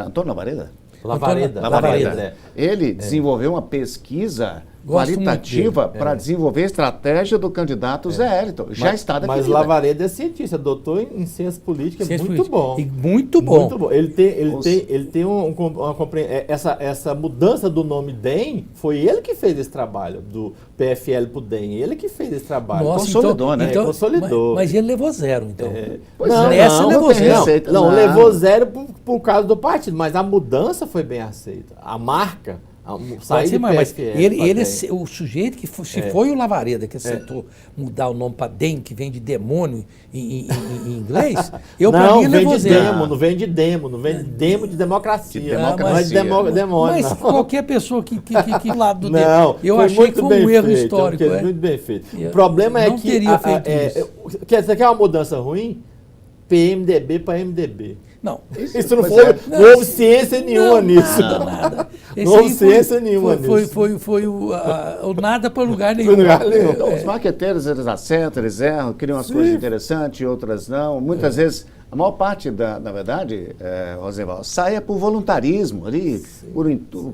Antônio Labareda? Lavareda. Ele desenvolveu uma pesquisa Gosto qualitativa para desenvolver a estratégia do candidato Zé Hélito. Já está Mas definida. Lavareda é cientista, doutor em ciência política, Ciência muito política. bom. E muito bom. Muito bom. Ele tem uma compreensão. Essa mudança do nome DEM, foi ele que fez esse trabalho, do PFL para o DEM. Ele que fez esse trabalho. Nossa, Consolidou, né? Consolidou. Mas ele levou zero, então. Pois Não, nessa não, levou não tem zero. receita. Não, Não. levou zero por causa do partido, mas a mudança foi bem aceita. A marca, sair Pode ser, do mas PFL ele pra DEM. o sujeito que foi o Lavareda que aceitou mudar o nome para DEM, que vem de demônio em inglês, pra Não, mim ele vem levou de zero. demo, não vem de demo, não vem de demo de democracia. De democracia. Não é de demônio, Mas não. qualquer pessoa que lado do Não, eu foi achei muito que foi um bem erro feito, histórico. porque muito bem feito. Eu O problema é não que teria feito você quer uma mudança ruim? PMDB para MDB. Não. Isso não Pois foi, é. não houve ciência nenhuma nisso. Nada. Esse Não houve aí ciência nenhuma nisso. Foi o nada para lugar nenhum. lugar nenhum. Então, os marqueteiros, eles acertam, eles erram, criam umas coisas interessantes, outras não. Muitas vezes, a maior parte, na verdade, Rosenval, sai por voluntarismo, ali,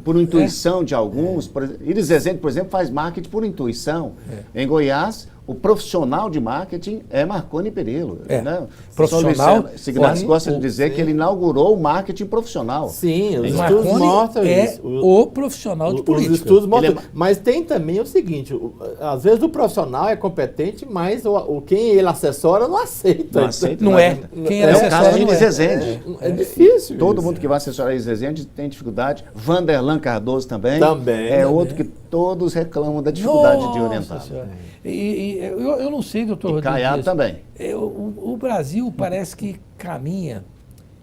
por intuição de alguns. Iris Rezende, por exemplo, faz marketing por intuição. Em Goiás, o profissional de marketing é Marconi Perillo. Né? Profissional. Signares gosta de dizer que ele inaugurou o marketing profissional. Sim, os estudos Marconi mostram isso. o profissional de política. Os estudos mostram. Mas tem também o seguinte, às vezes o profissional é competente, mas quem ele assessora não aceita. Não aceita. Não é. Quem ele É o assessora caso de não Iris é. Rezende. É difícil. Todo isso. mundo que vai assessorar Iris Rezende tem dificuldade. Vanderlan Cardoso também. Também. É outro que todos reclamam da dificuldade de orientar. Senhora. Eu não sei, doutor E Caiado Rodrigues. também. O Brasil parece que caminha.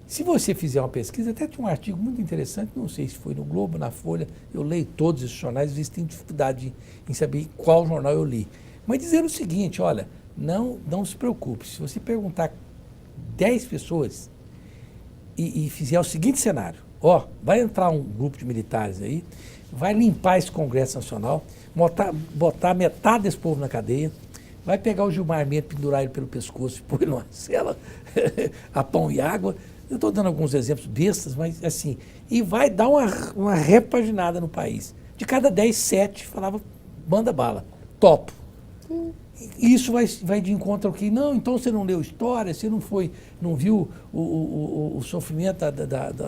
Se você fizer uma pesquisa, até tinha um artigo muito interessante, não sei se foi no Globo, na Folha, eu leio todos esses jornais, às vezes tenho dificuldade em saber qual jornal eu li. Mas dizendo o seguinte, olha, não se preocupe, se você perguntar 10 pessoas e fizer o seguinte cenário, vai entrar um grupo de militares aí, vai limpar esse Congresso Nacional, botar metade desse povo na cadeia, vai pegar o Gilmar Mendes, pendurar ele pelo pescoço e pôr ele numa cela a pão e água. Eu estou dando alguns exemplos bestas, mas assim, e vai dar uma repaginada no país. De cada 10, 7 falava, manda bala, topo. E isso vai de encontro ao que, não, então você não leu história, você não viu o sofrimento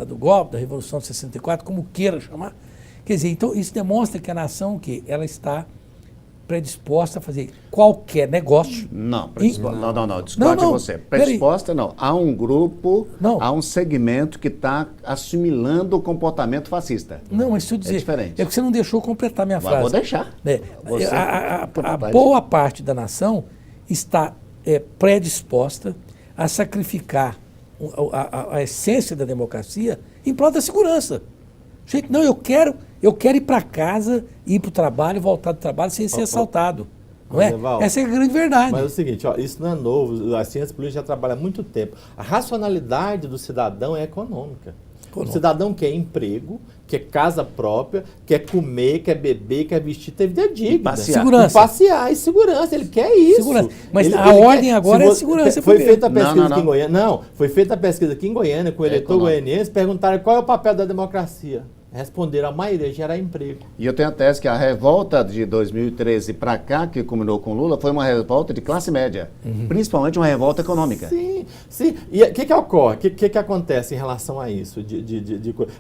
do golpe, da Revolução de 64, como queira chamar. Quer dizer, então isso demonstra que a nação, ela está predisposta a fazer qualquer negócio. Não, discorde você. Predisposta não. Há um grupo, há um segmento que está assimilando o comportamento fascista. Não, mas se eu dizer, é diferente. É que você não deixou completar minha frase. Vou deixar. A boa parte da nação está predisposta a sacrificar a essência da democracia em prol da segurança. Gente, não, eu quero ir para casa, ir para o trabalho, voltar do trabalho sem ser assaltado. Não é? Essa é a grande verdade. Mas é o seguinte, isso não é novo, a ciência política já trabalha há muito tempo. A racionalidade do cidadão é econômica. O cidadão quer emprego, quer casa própria, quer comer, quer beber, quer vestir, ter vida digna. Segurança. Passear e segurança, ele quer isso. Segurança. Mas a ordem agora é segurança. Foi feita a pesquisa aqui em Goiânia. Não, foi feita a pesquisa aqui em Goiânia com o eleitor goianiense, perguntaram qual é o papel da democracia. Responderam, a maioria, gerar emprego. E eu tenho a tese que a revolta de 2013 para cá, que culminou com Lula, foi uma revolta de classe média. Principalmente uma revolta econômica. Sim. E o que ocorre? O que acontece em relação a isso?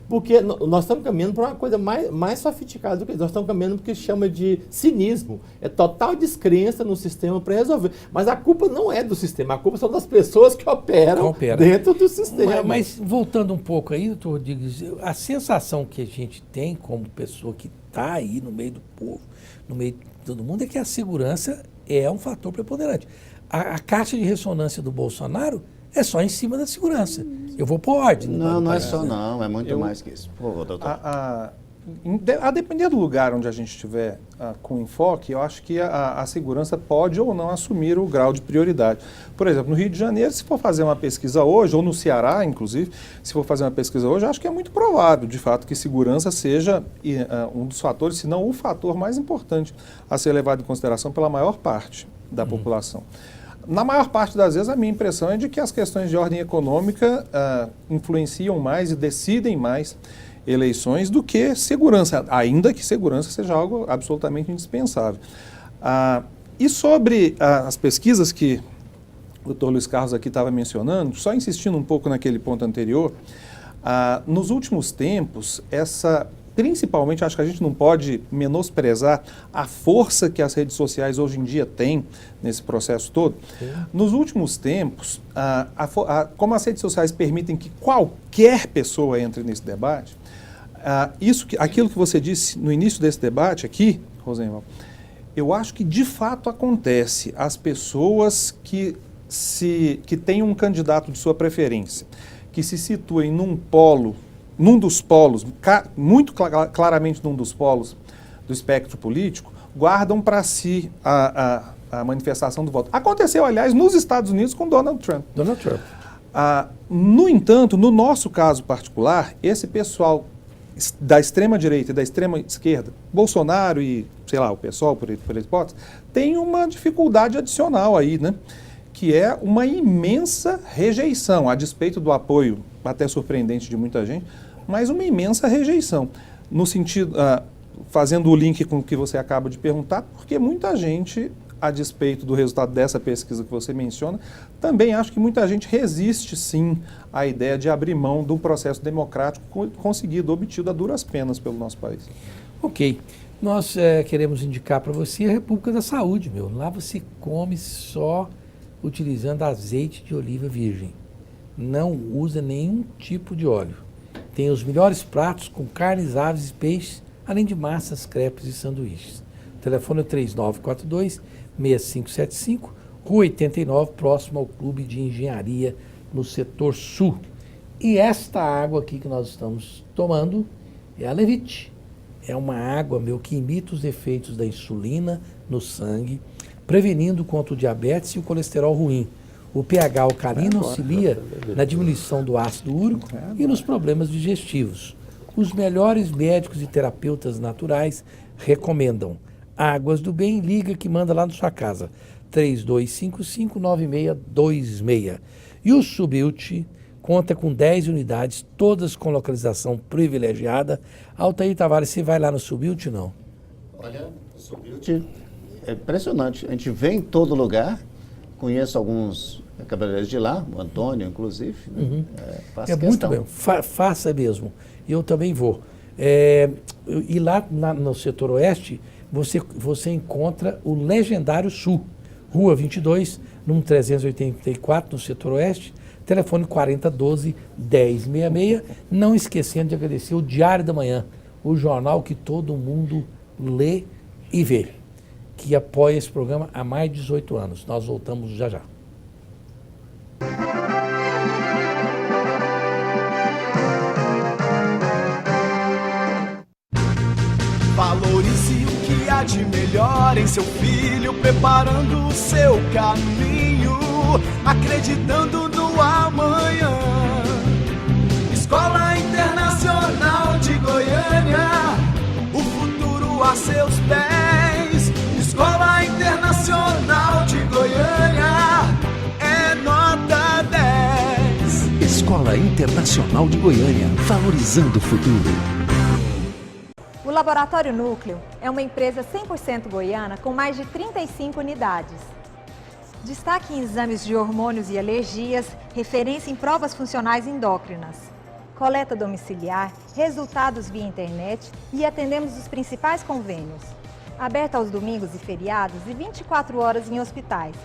Porque nós estamos caminhando para uma coisa mais sofisticada do que isso. Nós estamos caminhando para o que se chama de cinismo. É total descrença no sistema para resolver. Mas a culpa não é do sistema, a culpa são das pessoas que operam dentro do sistema. Mas voltando um pouco aí, doutor Rodrigues, a sensação que a gente tem como pessoa que está aí no meio do povo, no meio de todo mundo, é que a segurança é um fator preponderante. A caixa de ressonância do Bolsonaro é só em cima da segurança. Eu vou por ordem. Não é só não, é muito mais que isso. Por favor, doutor. a depender do lugar onde a gente estiver com enfoque, eu acho que a segurança pode ou não assumir o grau de prioridade. Por exemplo, no Rio de Janeiro, se for fazer uma pesquisa hoje, ou no Ceará, inclusive, se for fazer uma pesquisa hoje, eu acho que é muito provável, de fato, que segurança seja um dos fatores, se não o fator mais importante a ser levado em consideração pela maior parte da população. Na maior parte das vezes, a minha impressão é de que as questões de ordem econômica influenciam mais e decidem mais eleições do que segurança, ainda que segurança seja algo absolutamente indispensável. E sobre as pesquisas que o Dr. Luiz Carlos aqui estava mencionando, só insistindo um pouco naquele ponto anterior, nos últimos tempos, principalmente, acho que a gente não pode menosprezar a força que as redes sociais hoje em dia têm nesse processo todo. Sim. Nos últimos tempos, como as redes sociais permitem que qualquer pessoa entre nesse debate, aquilo que você disse no início desse debate aqui, Rosenwald, eu acho que de fato acontece. As pessoas que têm um candidato de sua preferência, que se situem num dos polos, muito claramente num dos polos do espectro político, guardam para si a manifestação do voto. Aconteceu, aliás, nos Estados Unidos com Donald Trump. No entanto, no nosso caso particular, esse pessoal da extrema-direita e da extrema-esquerda, Bolsonaro e, sei lá, o PSOL, por hipótese, tem uma dificuldade adicional aí, né? Que é uma imensa rejeição, a despeito do apoio até surpreendente de muita gente, mas uma imensa rejeição. No sentido, fazendo o link com o que você acaba de perguntar, porque muita gente, a despeito do resultado dessa pesquisa que você menciona, também acho que muita gente resiste, sim, à ideia de abrir mão do processo democrático conseguido, obtido a duras penas pelo nosso país. Ok. Nós queremos indicar para você a República da Saúde, meu. Lá você come só utilizando azeite de oliva virgem. Não usa nenhum tipo de óleo. Tem os melhores pratos com carnes, aves e peixes, além de massas, crepes e sanduíches. O telefone é 3942-6575, Rua 89, próximo ao Clube de Engenharia, no setor sul. E esta água aqui que nós estamos tomando é a Levite. É uma água, meu, que imita os efeitos da insulina no sangue, prevenindo contra o diabetes e o colesterol ruim. O pH alcalino auxilia na diminuição do ácido úrico e nos problemas digestivos. Os melhores médicos e terapeutas naturais recomendam. Águas do Bem, liga que manda lá na sua casa. 3255-9626. E o Subilt conta com 10 unidades, todas com localização privilegiada. Altair Tavares, você vai lá no Subilt, não? Olha, o Subilt é impressionante. A gente vê em todo lugar. Conheço alguns cabeleireiros de lá, o Antônio, inclusive. Né? É muito bem, faça mesmo. Eu também vou. E lá no setor oeste, você encontra o Legendário Sul, Rua 22, número 384, no setor oeste, telefone 4012-1066. Não esquecendo de agradecer o Diário da Manhã, o jornal que todo mundo lê e vê, que apoia esse programa há mais de 18 anos. Nós voltamos já já. Valorize o que há de melhor em seu filho, preparando o seu caminho, acreditando no amanhã. Escola Internacional de Goiânia, o futuro a seus pés. Escola Internacional de Goiânia, é nota 10. Escola Internacional de Goiânia, valorizando o futuro. O Laboratório Núcleo é uma empresa 100% goiana com mais de 35 unidades. Destaque em exames de hormônios e alergias, referência em provas funcionais endócrinas. Coleta domiciliar, resultados via internet e atendemos os principais convênios. Aberto aos domingos e feriados e 24 horas em hospitais.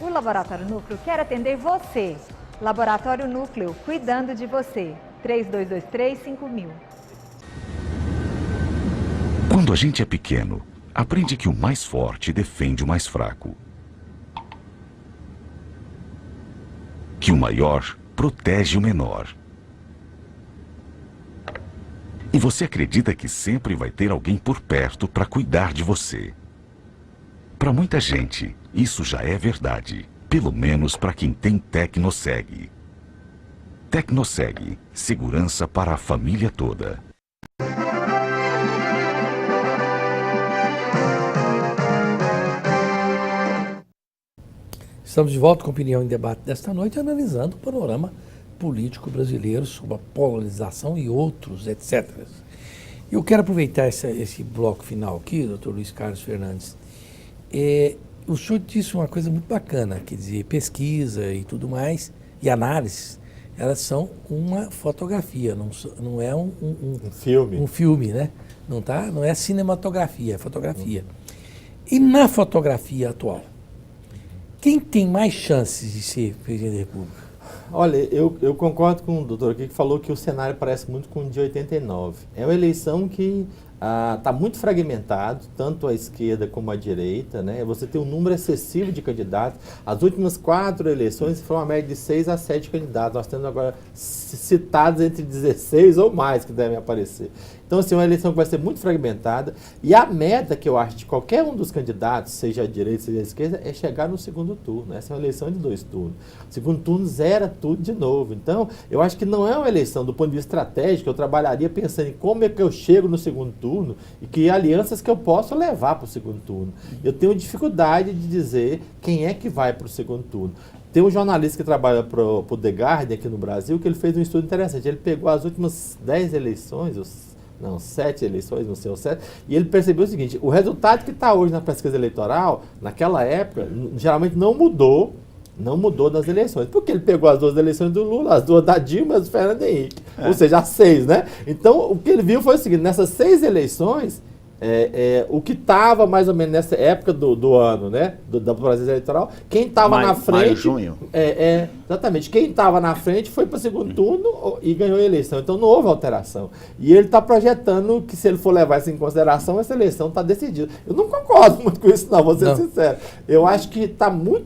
O Laboratório Núcleo quer atender você. Laboratório Núcleo, cuidando de você. 3223-5000. Quando a gente é pequeno, aprende que o mais forte defende o mais fraco. Que o maior protege o menor. E você acredita que sempre vai ter alguém por perto para cuidar de você. Para muita gente, isso já é verdade. Pelo menos para quem tem Tecnoseg. Tecnoseg, segurança para a família toda. Estamos de volta com Opinião em Debate desta noite, analisando o panorama político brasileiro sobre a polarização e outros, etc. Eu quero aproveitar esse bloco final aqui, doutor Luiz Carlos Fernandes. O senhor disse uma coisa muito bacana, quer dizer, pesquisa e tudo mais, e análise, elas são uma fotografia, não é um filme. Um filme, né? Não é cinematografia, é fotografia. E na fotografia atual, quem tem mais chances de ser presidente da República? Olha, eu concordo com o doutor aqui que falou que o cenário parece muito com o de 89. É uma eleição que está muito fragmentado, tanto a esquerda como a direita, né? Você tem um número excessivo de candidatos. As últimas 4 eleições foram uma média de 6 a 7 candidatos. Nós temos agora citados entre 16 ou mais que devem aparecer. Então, assim, é uma eleição que vai ser muito fragmentada. E a meta que eu acho de qualquer um dos candidatos, seja a direita, seja a esquerda, é chegar no segundo turno. Essa é uma eleição de 2 turnos. O segundo turno zera tudo de novo. Então, eu acho que não é uma eleição do ponto de vista estratégico. Eu trabalharia pensando em como é que eu chego no segundo turno e que alianças que eu posso levar para o segundo turno. Eu tenho dificuldade de dizer quem é que vai para o segundo turno. Tem um jornalista que trabalha para o The Guardian aqui no Brasil, que ele fez um estudo interessante. Ele pegou as últimas 10 eleições, 7 eleições, não sei o 7, e ele percebeu o seguinte: o resultado que está hoje na pesquisa eleitoral, naquela época, geralmente não mudou das eleições, porque ele pegou as 2 eleições do Lula, as 2 da Dilma e as do Fernando Henrique, ou seja, as 6, né? Então, o que ele viu foi o seguinte: nessas 6 eleições, o que estava mais ou menos nessa época do ano, né, do processo eleitoral, quem estava na frente... Maio, junho. Exatamente. Quem estava na frente foi para o segundo turno e ganhou a eleição. Então não houve alteração. E ele está projetando que, se ele for levar isso em consideração, essa eleição está decidida. Eu não concordo muito com isso, não, vou ser sincero. Eu acho que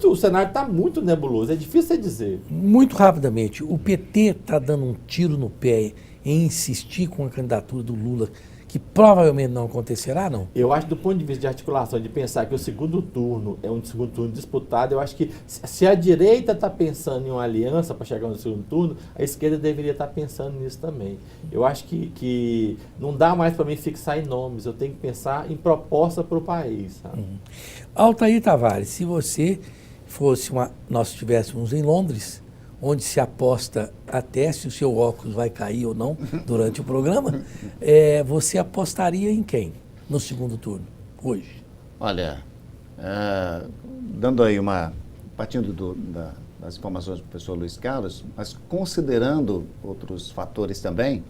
o cenário está muito nebuloso. É difícil de dizer. Muito rapidamente, o PT está dando um tiro no pé em insistir com a candidatura do Lula, que provavelmente não acontecerá, não? Eu acho, do ponto de vista de articulação, de pensar que o segundo turno é um segundo turno disputado, eu acho que se a direita está pensando em uma aliança para chegar no segundo turno, a esquerda deveria estar pensando nisso também. Eu acho que não dá mais para mim fixar em nomes, eu tenho que pensar em proposta para o país. Sabe? Altair Tavares, se você fosse nós estivéssemos em Londres, onde se aposta até se o seu óculos vai cair ou não durante o programa, você apostaria em quem no segundo turno, hoje? Olha, dando aí partindo das informações do professor Luiz Carlos, mas considerando outros fatores também,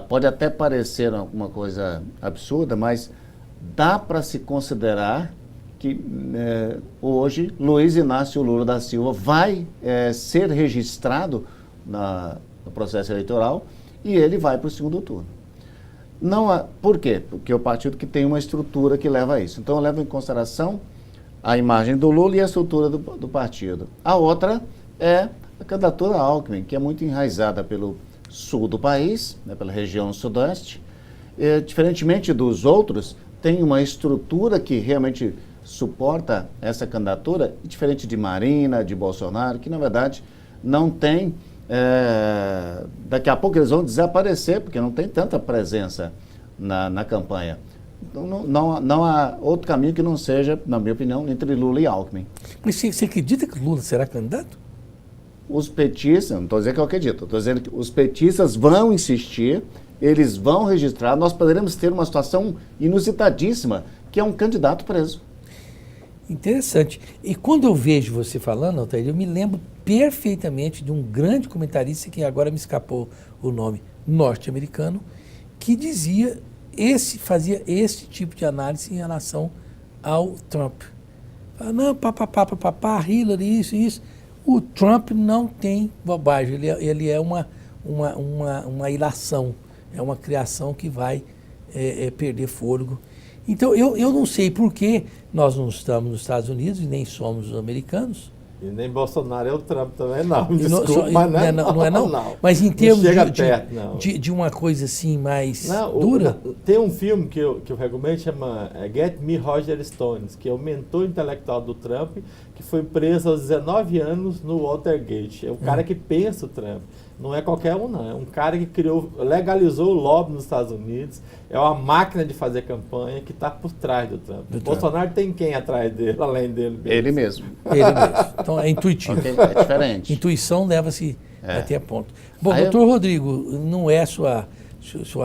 pode até parecer alguma coisa absurda, mas dá para se considerar que hoje Luiz Inácio Lula da Silva vai ser registrado no processo eleitoral e ele vai para o segundo turno. Por quê? Porque é o partido que tem uma estrutura que leva a isso. Então eu levo em consideração a imagem do Lula e a estrutura do partido. A outra é a candidatura Alckmin, que é muito enraizada pelo sul do país, né, pela região sudeste. Diferentemente dos outros, tem uma estrutura que realmente suporta essa candidatura, diferente de Marina, de Bolsonaro, que na verdade não tem, daqui a pouco eles vão desaparecer, porque não tem tanta presença na campanha. Então não há outro caminho que não seja, na minha opinião, entre Lula e Alckmin. Mas você acredita que Lula será candidato? Os petistas, não estou dizendo que eu acredito, estou dizendo que os petistas vão insistir, eles vão registrar, nós poderemos ter uma situação inusitadíssima, que é um candidato preso. Interessante. E quando eu vejo você falando, Altair, eu me lembro perfeitamente de um grande comentarista, que agora me escapou o nome, norte-americano, que fazia esse tipo de análise em relação ao Trump. Fala, não, Hillary, isso. O Trump não tem bobagem, ele é uma ilação, é uma criação que vai perder fôlego. Então, eu não sei por que nós não estamos nos Estados Unidos e nem somos os americanos, E nem Bolsonaro é o Trump também, não. E não- Desculpa, só- mas não é não é não? não. Mas em Não termos chega perto, não. de uma coisa assim mais Não, dura, tem um filme que eu recomendo, chama Get Me Roger Stones, que é o mentor intelectual do Trump, que foi preso aos 19 anos no Watergate. É o cara que pensa o Trump. Não é qualquer um, não. É um cara que legalizou o lobby nos Estados Unidos. É uma máquina de fazer campanha que está por trás do Trump. Do O Bolsonaro tem quem atrás dele, além dele mesmo? Ele mesmo. ele mesmo. Então é intuitivo. Ok, é diferente. Intuição leva-se até a ponto. Bom, Aí doutor Rodrigo, não é sua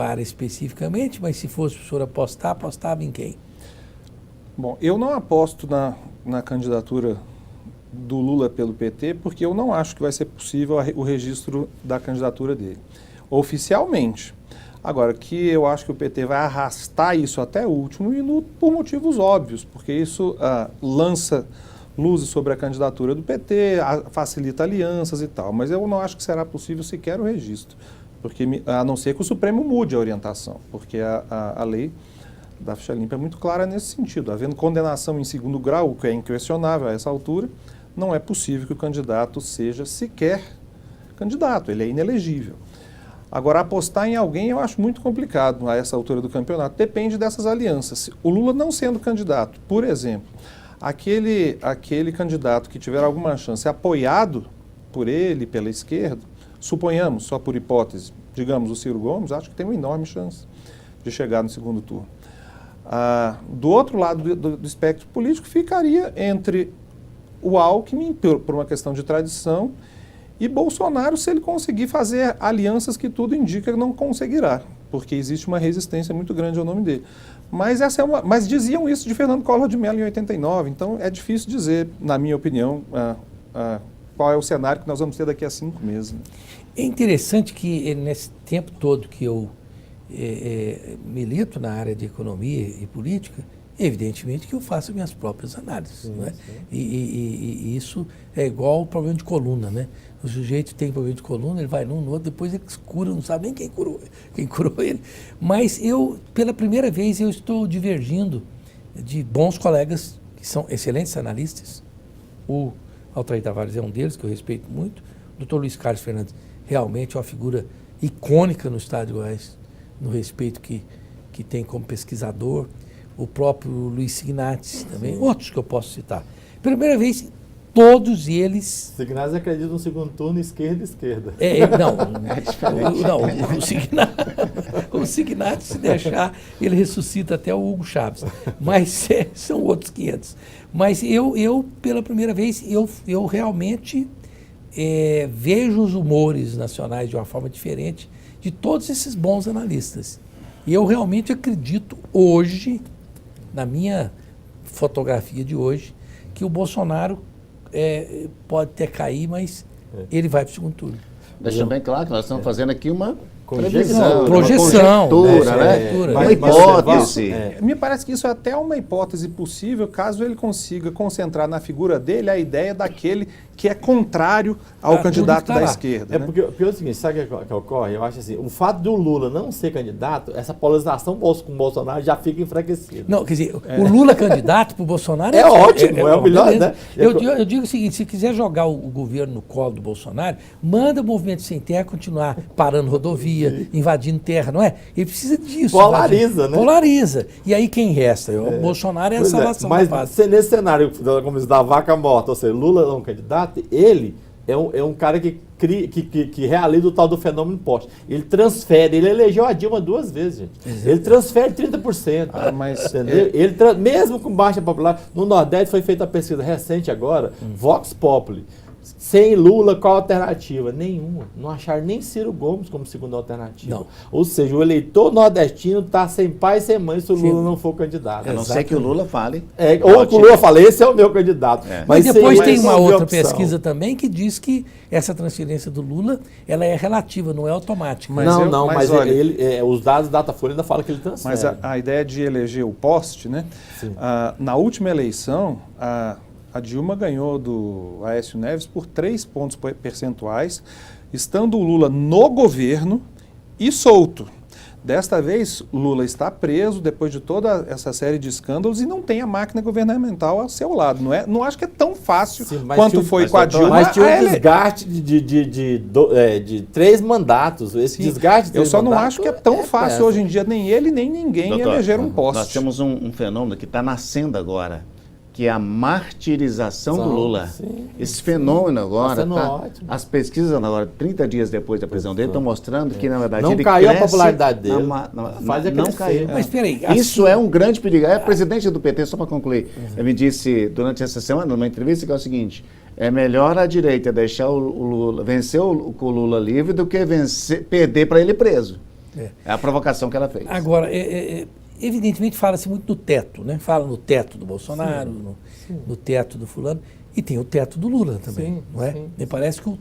área especificamente, mas se fosse o senhor apostar, apostava em quem? Bom, eu não aposto na candidatura do Lula pelo PT, porque eu não acho que vai ser possível o registro da candidatura dele, oficialmente. Agora, que eu acho que o PT vai arrastar isso até o último minuto por motivos óbvios, porque isso lança luzes sobre a candidatura do PT, facilita alianças e tal, mas eu não acho que será possível sequer o registro, porque a não ser que o Supremo mude a orientação, porque a lei da ficha limpa é muito clara nesse sentido. Havendo condenação em segundo grau, o que é inquestionável a essa altura, não é possível que o candidato seja sequer candidato, ele é inelegível. Agora, apostar em alguém eu acho muito complicado a essa altura do campeonato, depende dessas alianças. O Lula não sendo candidato, por exemplo, aquele candidato que tiver alguma chance apoiado por ele, pela esquerda, suponhamos, só por hipótese, digamos o Ciro Gomes, acho que tem uma enorme chance de chegar no segundo turno. Do outro lado do espectro político ficaria entre o Alckmin, por uma questão de tradição, e Bolsonaro, se ele conseguir fazer alianças que tudo indica que não conseguirá, porque existe uma resistência muito grande ao nome dele. Mas diziam isso de Fernando Collor de Mello em 89, então é difícil dizer, na minha opinião, qual é o cenário que nós vamos ter daqui a 5 meses. Né? É interessante que nesse tempo todo que eu milito na área de economia e política, evidentemente que eu faço minhas próprias análises. Né? E isso é igual ao problema de coluna. Né? O sujeito tem problema de coluna, ele vai num, no outro, depois ele cura, não sabe nem quem curou ele. Mas eu, pela primeira vez, eu estou divergindo de bons colegas que são excelentes analistas. O Altair Tavares é um deles, que eu respeito muito. O doutor Luiz Carlos Fernandes realmente é uma figura icônica no Estado de Goiás, no respeito que tem como pesquisador. O próprio Luiz Signatti também, outros que eu posso citar. Pela primeira vez, todos eles... Signatti acredita no segundo turno esquerda. O Signatti, se deixar, ele ressuscita até o Hugo Chávez. Mas são outros 500. Mas eu pela primeira vez, eu realmente vejo os humores nacionais de uma forma diferente de todos esses bons analistas. E eu realmente acredito hoje, na minha fotografia de hoje, que o Bolsonaro pode até cair, mas ele vai para o segundo turno. Deixa bem claro que nós estamos fazendo aqui uma projeção, conjectura, né? Uma hipótese. Me parece que isso é até uma hipótese possível, caso ele consiga concentrar na figura dele a ideia daquele que é contrário ao candidato da esquerda. Porque é o seguinte, sabe o que ocorre? Eu acho assim, o fato do Lula não ser candidato, essa polarização com o Bolsonaro já fica enfraquecida. Não, quer dizer, o Lula candidato para o Bolsonaro é ótimo, é o melhor, né? Eu digo o seguinte, se quiser jogar o governo no colo do Bolsonaro, manda o Movimento Sem Terra continuar parando rodovia, invadindo terra, não é? Ele precisa disso. Polariza, né? Polariza. E aí quem resta? O Bolsonaro é a salvação da paz. Mas nesse cenário, como diz, da vaca morta, ou seja, Lula é um candidato, ele é um cara que realiza o tal do fenômeno poste. Ele transfere, ele elegeu a Dilma 2 vezes, gente. Exato. Ele transfere 30%. Entendeu? Ele mesmo com baixa popularidade, no Nordeste foi feita a pesquisa recente agora, Vox Populi. Sem Lula, qual a alternativa? Nenhuma. Não acharam nem Ciro Gomes como segunda alternativa. Não. Ou seja, o eleitor nordestino está sem pai e sem mãe se o Lula não for candidato. A não ser que o Lula fale. Ou que o Lula fale, esse é o meu candidato. Mas depois tem uma outra pesquisa também que diz que essa transferência do Lula ela é relativa, não é automática. Mas olha, os dados da Datafolha ainda falam que ele transfere. Mas a ideia de eleger o poste, né? Na última eleição, a Dilma ganhou do Aécio Neves por 3 pontos percentuais, estando o Lula no governo e solto. Desta vez, Lula está preso depois de toda essa série de escândalos e não tem a máquina governamental a seu lado. Não acho que é tão fácil quanto foi com a Dilma. Mas tinha um desgaste de 3 mandatos. Esse desgaste de 3 Eu só não mandatos acho que é tão fácil hoje em dia, nem ele, nem ninguém Doutor, eleger um poste. Nós temos um fenômeno que está nascendo agora, que é a martirização do Lula. Sim, Esse fenômeno agora, ótimo. as pesquisas agora, 30 dias depois da prisão dele, estão mostrando que, na verdade, Não ele caiu a cresce popularidade dele. Faz não caiu. Mas peraí, Isso é um grande perigo. A presidente do PT, só para concluir, me disse durante essa semana, numa entrevista, que é o seguinte: é melhor a direita deixar o Lula, vencer o Lula livre do que perder para ele preso. É a provocação que ela fez. Agora, evidentemente fala-se muito no teto, né? Fala no teto do Bolsonaro, no teto do fulano, e tem o teto do Lula também, Sim, não é? sim. Me parece que o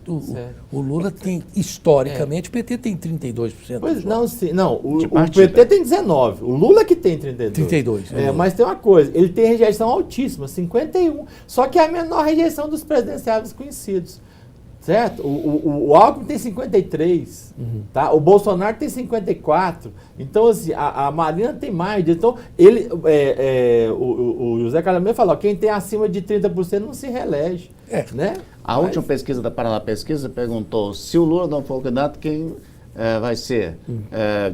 Lula tem, historicamente, o PT tem 32%. Pois não, sim. Não, o partida. PT tem 19, o Lula que tem 32. 32. Mas tem uma coisa, ele tem rejeição altíssima, 51, só que é a menor rejeição dos presidenciáveis conhecidos. Certo? O Alckmin tem 53, tá? O Bolsonaro tem 54. Então, assim, a Marina tem mais. Então, o José Carlos falou, quem tem acima de 30% não se reelege. Né? A última pesquisa da Paraná Pesquisa perguntou: se o Lula não for o candidato, quem vai ser?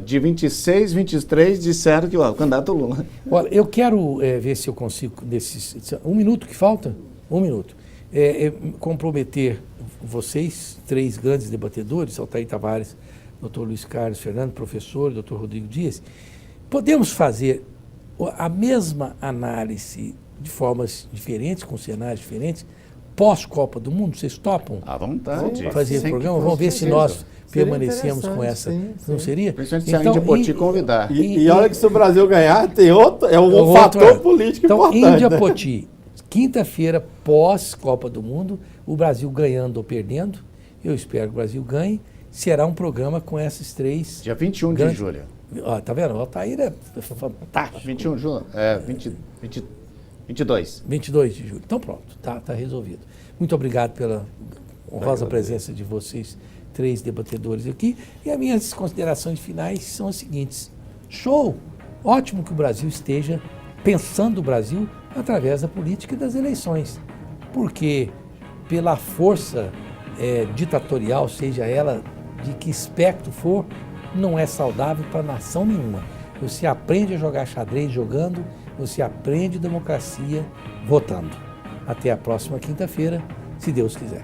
De 26, 23 disseram que o candidato é o Lula. Olha, eu quero ver se eu consigo, desses 1 minuto que falta, 1 minuto, comprometer vocês, 3 grandes debatedores, Altair Tavares, Dr. Luiz Carlos Fernando, professor, Dr. Rodrigo Dias. Podemos fazer a mesma análise de formas diferentes, com cenários diferentes, pós-Copa do Mundo? Vocês topam? À vontade. Fazer esse programa? Vamos ver se nós permanecemos com essa. Não seria? Principalmente se a Índia Poti convidar. E olha que se o Brasil ganhar, tem outro, um fator político importante. Então, Índia Poti, quinta-feira, pós-Copa do Mundo, o Brasil ganhando ou perdendo, eu espero que o Brasil ganhe, será um programa com esses 3... Dia 21 de julho. Ó, tá vendo? O Altair é fantástico. 21 de julho? 22. 22 de julho. Então pronto, tá resolvido. Muito obrigado pela honrosa presença de vocês, 3 debatedores aqui. E as minhas considerações finais são as seguintes. Show! Ótimo que o Brasil esteja pensando o Brasil através da política e das eleições. Porque pela força ditatorial, seja ela de que espectro for, não é saudável para nação nenhuma. Você aprende a jogar xadrez jogando, você aprende democracia votando. Até a próxima quinta-feira, se Deus quiser.